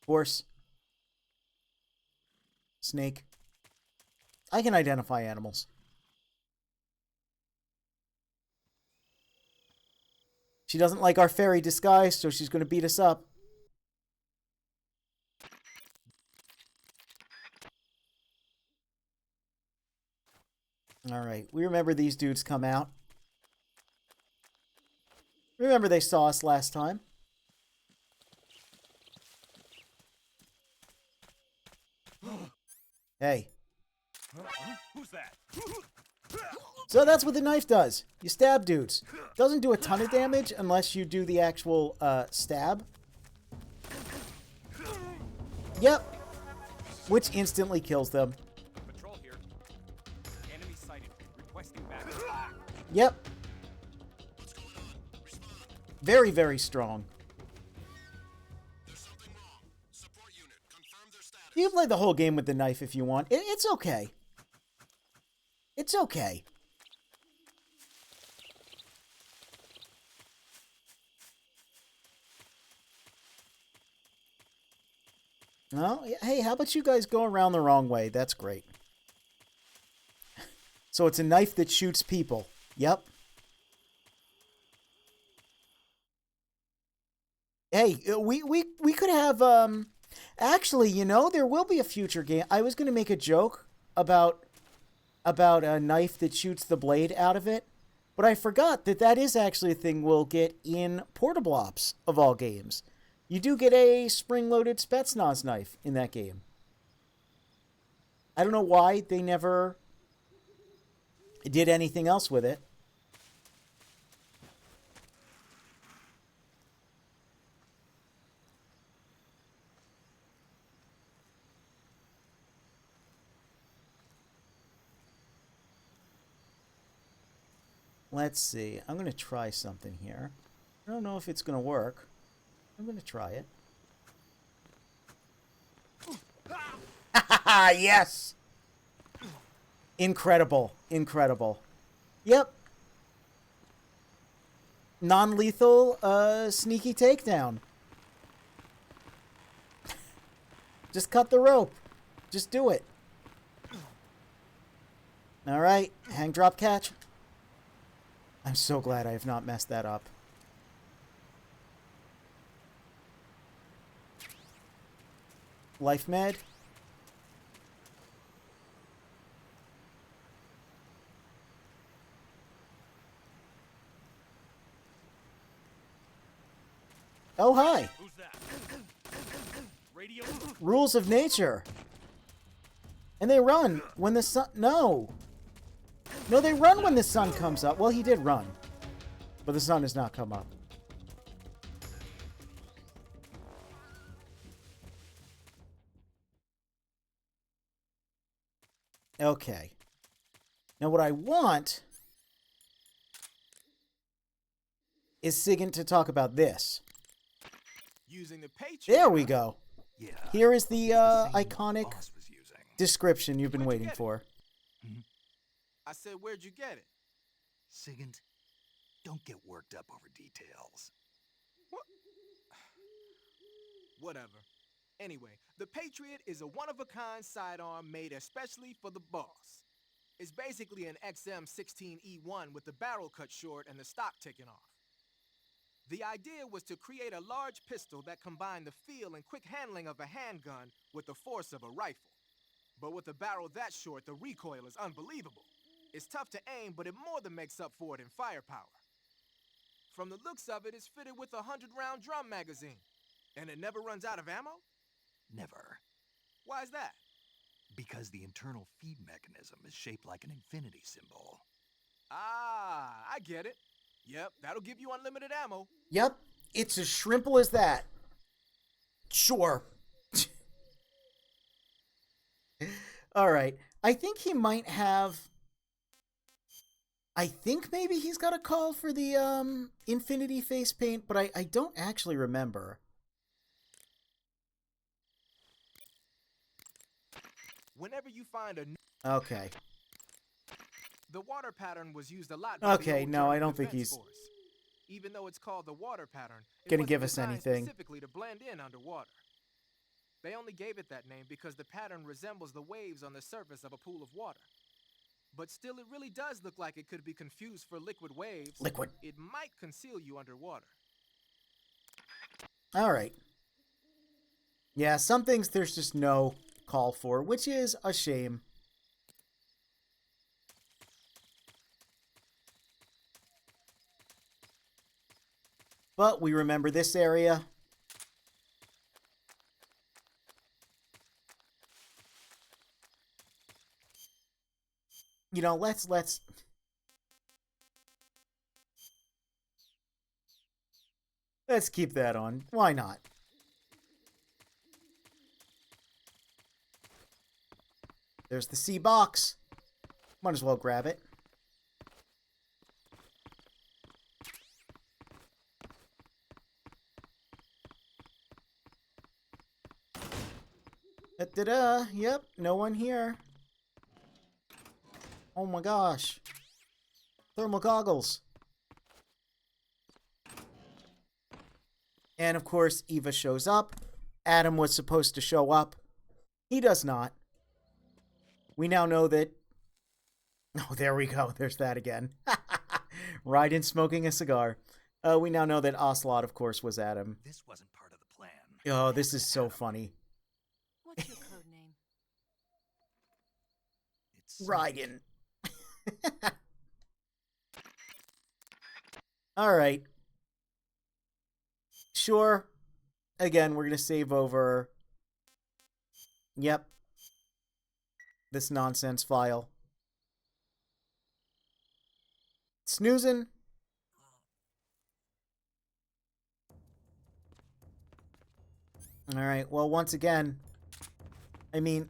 Horse. Snake. I can identify animals. She doesn't like our fairy disguise, so she's going to beat us up. Alright, we remember these dudes come out. Remember they saw us last time. Hey.
Who's that?
So that's what the knife does. You stab dudes. Doesn't do a ton of damage unless you do the actual stab. Yep. Which instantly kills them.
Patrol here. Enemy sighted. Requesting back.
Yep. Very, very strong. You can play the whole game with the knife if you want. It's okay. It's okay. Well, hey, how about you guys go around the wrong way? That's great. So it's a knife that shoots people. Yep. Hey, we could have actually, you know, there will be a future game. I was going to make a joke about a knife that shoots the blade out of it, but I forgot that is actually a thing we'll get in Portable Ops of all games. You do get a spring-loaded Spetsnaz knife in that game. I don't know why they never did anything else with it. Let's see. I'm going to try something here. I don't know if it's going to work. I'm going to try it. Yes! Incredible. Incredible. Yep. Non-lethal, sneaky takedown. Just cut the rope. Just do it. Alright. Hang, drop, catch. I'm so glad I have not messed that up. Life med. Oh, hi.
Who's that? Radio.
Rules of nature. And they run when the sun... No. No, they run when the sun comes up. Well, he did run. But the sun has not come up. Okay. Now what I want is Sigint to talk about this.
Using the Patriot.
There we go.
Yeah.
Here is the
Same
iconic
boss was using.
description you've been
Where'd you
waiting
get it?
for.
I said, where'd you get it?
Sigint, don't get worked up over details.
Whatever. Anyway, the Patriot is a one-of-a-kind sidearm made especially for the boss. It's basically an XM16E1 with the barrel cut short and the stock taken off. The idea was to create a large pistol that combined the feel and quick handling of a handgun with the force of a rifle. But with a barrel that short, the recoil is unbelievable. It's tough to aim, but it more than makes up for it in firepower. From the looks of it, it's fitted with a 100-round drum magazine. And it never runs out of ammo?
Never.
Why is that?
Because the internal feed mechanism is shaped like an infinity symbol.
Ah, I get it. Yep, that'll give you unlimited ammo.
Yep, it's as shrimple as that. Sure. All right. I think he might have... I think maybe he's got a call for the Infinity face paint, but I don't actually remember.
Whenever you find a...
Okay.
The water pattern was used a lot by the
Okay,
old
no, I
German
don't think
Defense
he's...
Force. Even though it's called the water pattern, it
gonna
wasn't
give us
designed
anything.
specifically to blend in underwater. They only gave it that name because the pattern resembles the waves on the surface of a pool of water. But still, it really does look like it could be confused for liquid waves.
Liquid.
It might conceal you underwater.
All right. Yeah, some things there's just no call for, which is a shame. But we remember this area. You know, let's keep that on. Why not? There's the C box. Might as well grab it. Da-da-da. Yep, no one here. Oh my gosh. Thermal goggles. And of course, Eva shows up. Adam was supposed to show up. He does not. We now know that... Oh, there we go. There's that again. Raiden smoking a cigar. We now know that Ocelot, of course, was Adam.
This wasn't part of the plan.
Oh, this is so funny.
What's your code name?
It's
Raiden. Alright. Sure. Again, we're going to save over... Yep. This nonsense file. Snoozing. Alright, well, once again... I mean...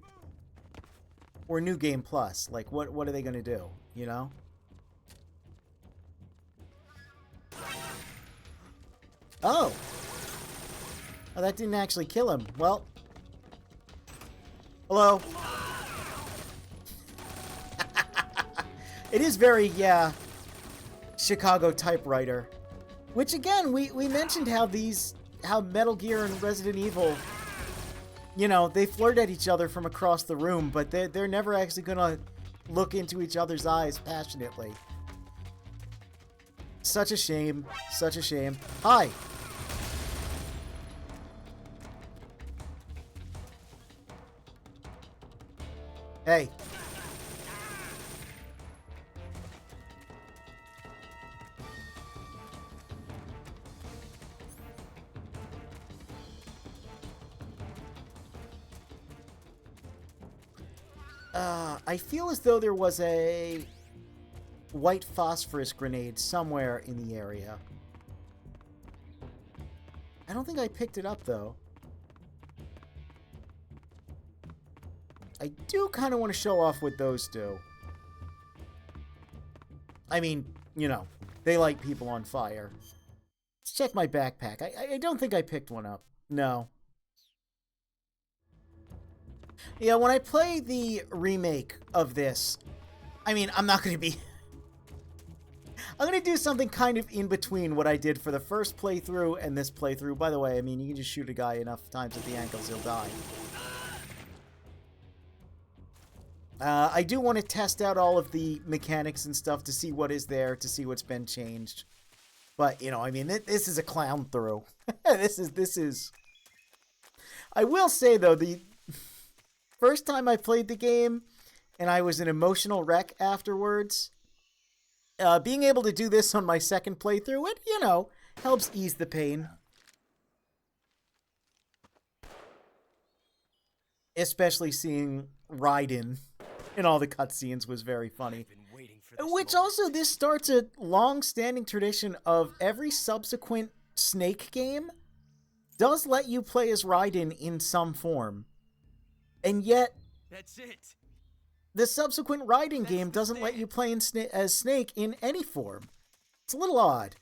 We're New Game Plus. Like, what are they going to do? You know? Oh! Oh, that didn't actually kill him. Well. Hello? It is very, yeah, Chicago typewriter. Which, again, we mentioned how Metal Gear and Resident Evil, you know, they flirt at each other from across the room, but they're never actually gonna look into each other's eyes passionately. Such a shame. Such a shame. Hi! Hey. I feel as though there was a white phosphorus grenade somewhere in the area. I don't think I picked it up, though. I do kind of want to show off what those do. I mean, you know, they light people on fire. Let's check my backpack. I don't think I picked one up. No. Yeah, when I play the remake of this, I mean, I'm not going to be... I'm going to do something kind of in between what I did for the first playthrough and this playthrough. By the way, I mean, you can just shoot a guy enough times at the ankles, he'll die. I do want to test out all of the mechanics and stuff to see what is there, to see what's been changed. But, you know, I mean, this is a clown through. This is... I will say, though, the first time I played the game, and I was an emotional wreck afterwards, being able to do this on my second playthrough, it, you know, helps ease the pain. Especially seeing Raiden in all the cutscenes was very funny. Which also, this starts a long-standing tradition of every subsequent Snake game does let you play as Raiden in some form. And yet,
That's it.
the subsequent Raiden game doesn't let you play as Snake in any form. It's a little odd.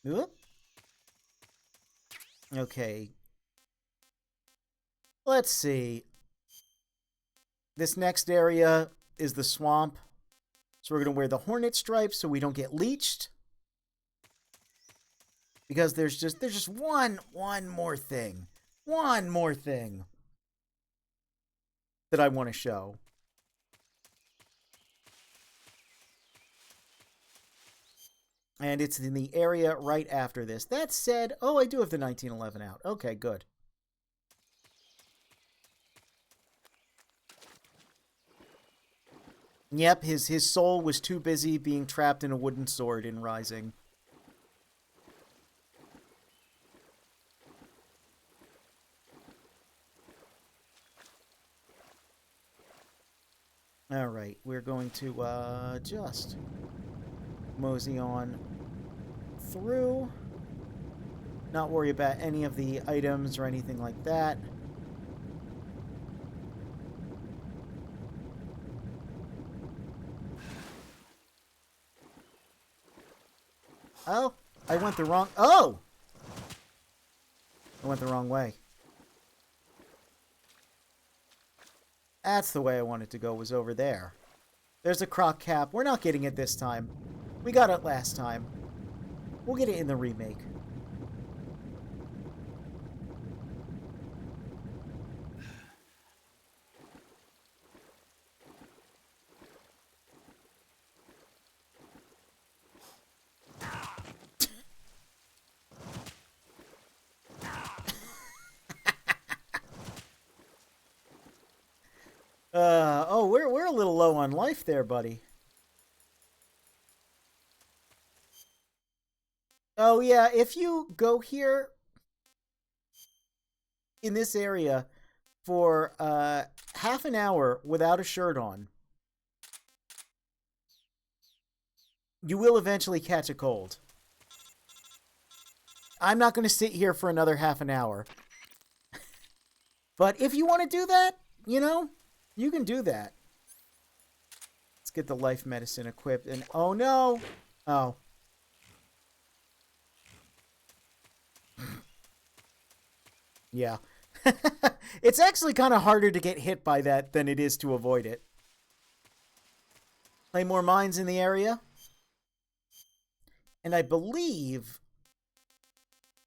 Oop. Okay. Let's see. This next area is the swamp. So we're going to wear the hornet stripes so we don't get leeched. Because there's just one more thing. One more thing that I want to show. And it's in the area right after this. That said, oh, I do have the 1911 out. Okay, good. Yep, his soul was too busy being trapped in a wooden sword in Rising. Alright, we're going to just mosey on through. Not worry about any of the items or anything like that. Oh, I went the wrong... Oh! I went the wrong way. That's the way I wanted to go, was over there. There's a croc cap. We're not getting it this time. We got it last time. We'll get it in the remake. Oh, we're a little low on life there, buddy. Oh, yeah, if you go here in this area for half an hour without a shirt on, you will eventually catch a cold. I'm not going to sit here for another half an hour. But if you want to do that, you know, you can do that. Let's get the life medicine equipped. And oh no! Oh. Yeah. It's actually kind of harder to get hit by that than it is to avoid it. Play more mines in the area. And I believe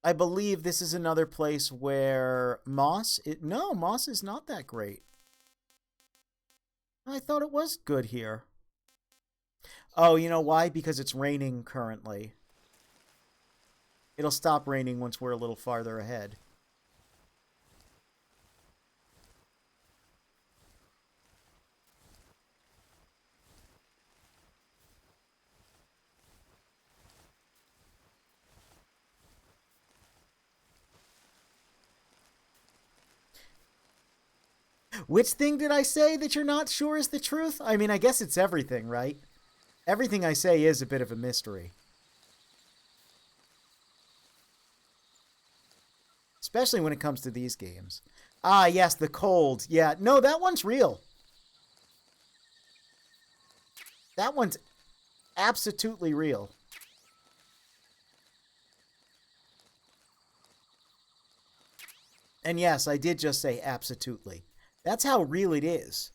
this is another place where Moss... No, Moss is not that great. I thought it was good here. Oh, you know why? Because it's raining currently. It'll stop raining once we're a little farther ahead. Which thing did I say that you're not sure is the truth? I mean, I guess it's everything, right? Everything I say is a bit of a mystery. Especially when it comes to these games. Ah, yes, the cold. Yeah, no, that one's real. That one's absolutely real. And yes, I did just say absolutely. That's how real it is.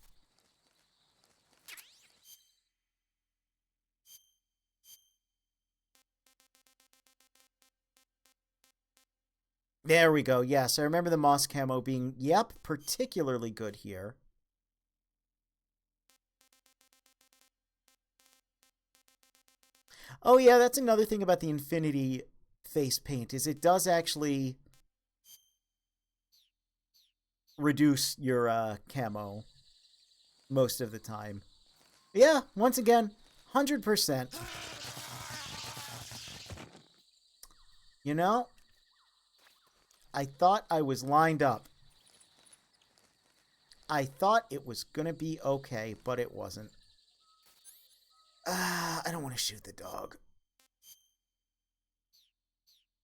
There we go. Yes, I remember the moss camo being, yep, particularly good here. Oh yeah, that's another thing about the Infinity face paint, is it does actually reduce your camo most of the time. Yeah, once again, 100%. You know, I thought I was lined up. I thought it was gonna be okay, but it wasn't. I don't want to shoot the dog.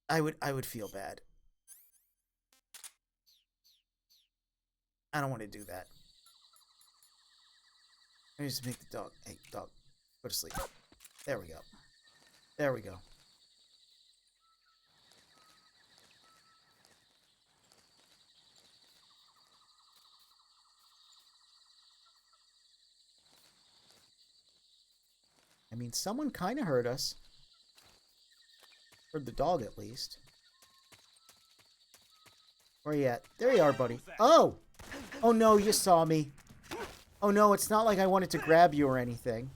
I would feel bad. I don't want to do that. Let me just make the dog. Hey, dog, go to sleep. There we go. There we go. I mean, someone kind of heard us. Heard the dog, at least. Where you at? There you are, buddy. Oh! Oh no, you saw me. Oh no, it's not like I wanted to grab you or anything.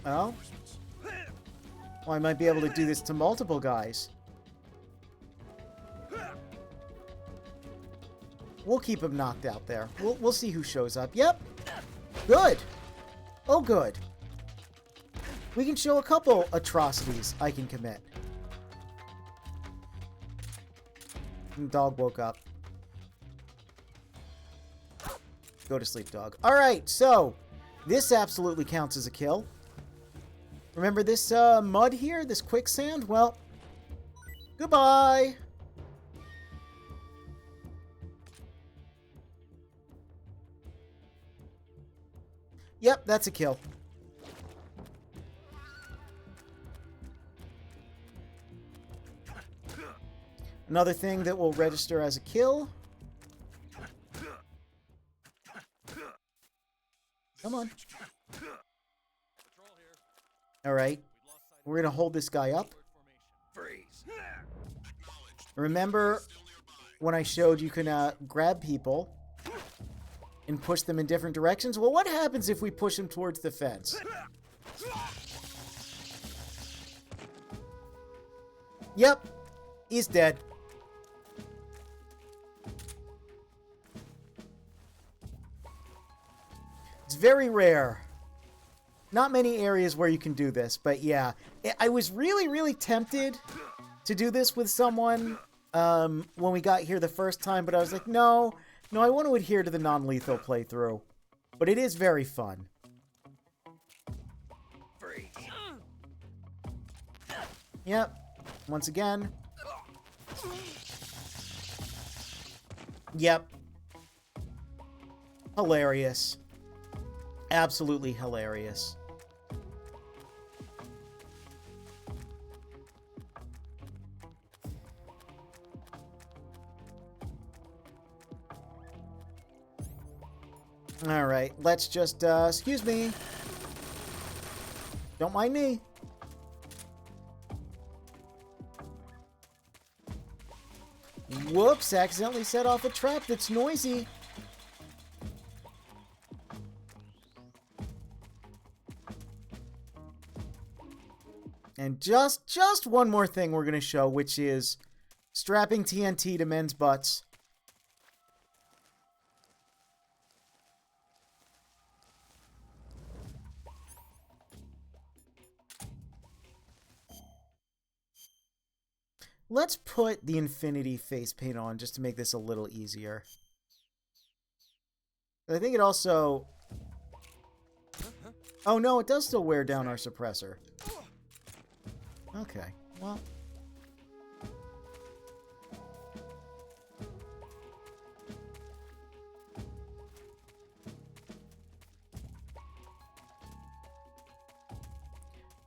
Oh? Well, I might be able to do this to multiple guys. We'll keep him knocked out there. We'll see who shows up. Yep. Good. Oh, good. We can show a couple atrocities I can commit. And dog woke up. Go to sleep, dog. All right, so this absolutely counts as a kill. Remember this mud here? This quicksand? Well, goodbye. Yep, that's a kill. Another thing that will register as a kill. Come on. Alright. We're going to hold this guy up. Remember when I showed you can grab people and push them in different directions? Well, what happens if we push them towards the fence? Yep. He's dead. It's very rare. Not many areas where you can do this, but yeah. I was really, really tempted to do this with someone when we got here the first time, but I was like, no, I want to adhere to the non-lethal playthrough. But it is very fun. Yep. Once again. Yep. Hilarious. Absolutely hilarious. All right, let's just, excuse me. Don't mind me. Whoops, accidentally set off a trap that's noisy. And just one more thing we're going to show, which is strapping TNT to men's butts. Let's put the Infinity face paint on just to make this a little easier. I think it also... Oh no, it does still wear down our suppressor. Okay, well...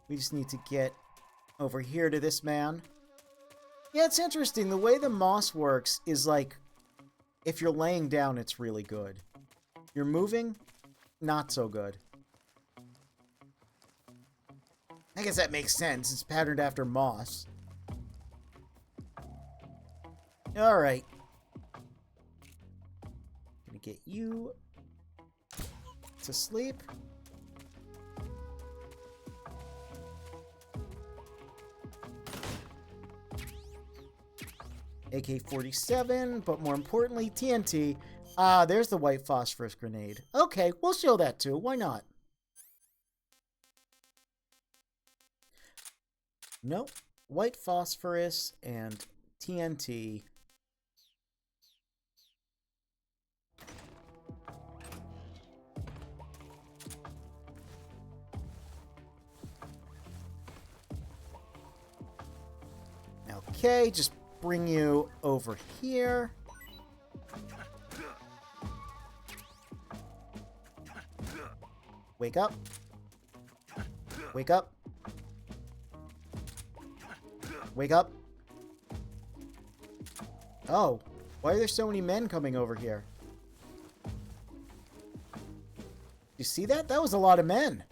We just need to get over here to this man. Yeah, it's interesting. The way the moss works is like, if you're laying down, it's really good. You're moving, not so good. I guess that makes sense. It's patterned after moss. Alright. Gonna get you to sleep. AK-47, but more importantly, TNT. Ah, there's the white phosphorus grenade. Okay, we'll show that too. Why not? Nope. White phosphorus and TNT. Okay, just bring you over here. Wake up. Wake up. Wake up. Oh, why are there so many men coming over here? You see that? That was a lot of men.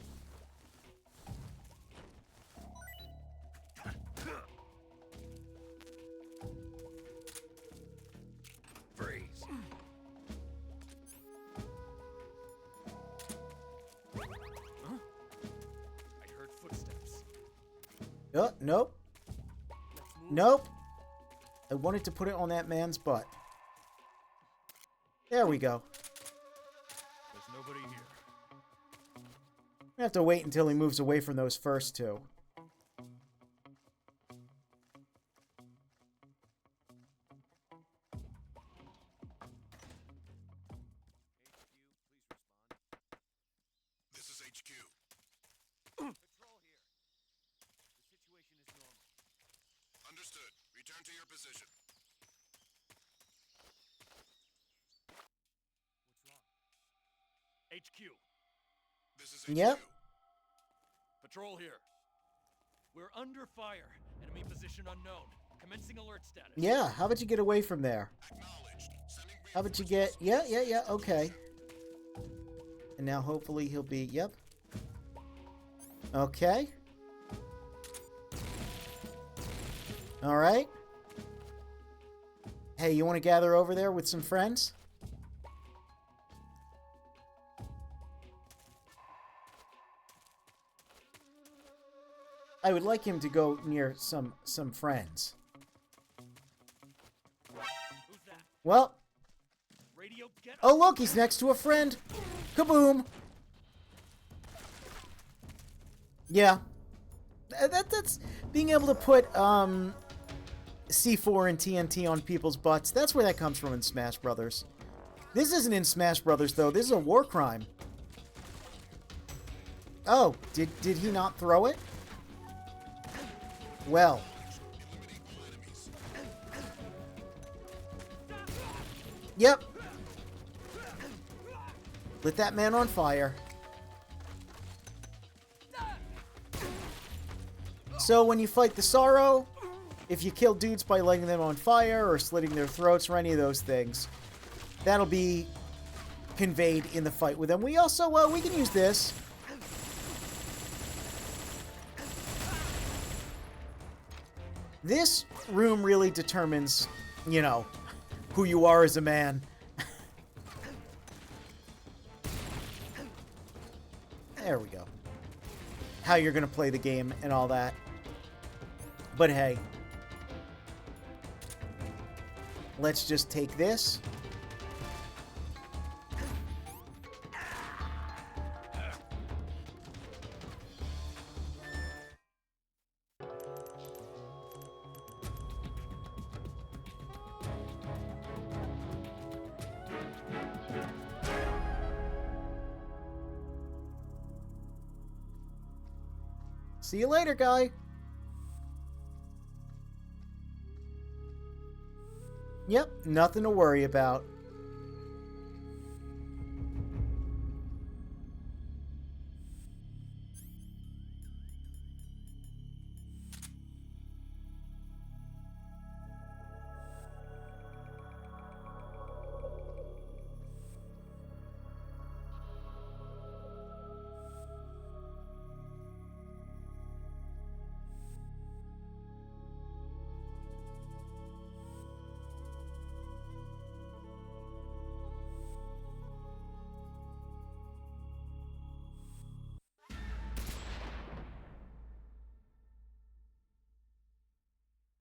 Freeze. Huh? I heard footsteps.
Oh, nope. Nope. I wanted to put it on that man's butt. There we go.
There's nobody here.
I have to wait until he moves away from those first two.
This is HQ.
Patrol here. The situation is normal.
Understood. Return to your position.
What's wrong? HQ.
This is HQ.
Yep.
Patrol here. We're under fire. Enemy position unknown. Commencing alert status.
Yeah, how about you get away from there?
Acknowledged. Sending
How about you get... Yeah, okay. And now hopefully he'll be... Yep. Okay. Alright. Hey, you want to gather over there with some friends? I would like him to go near some friends.
Who's that?
Well,
Radio, get up.
oh look, he's next to a friend. Kaboom. Yeah. That's being able to put C4 and TNT on people's butts. That's where that comes from in Smash Brothers. This isn't in Smash Brothers though. This is a war crime. Oh, did he not throw it? Well. Yep. Lit that man on fire. So when you fight the Sorrow, if you kill dudes by lighting them on fire or slitting their throats or any of those things, that'll be conveyed in the fight with them. We also, we can use this. This room really determines, you know, who you are as a man. There we go. How you're going to play the game and all that. But hey. Let's just take this. See you later, guy. Yep, nothing to worry about.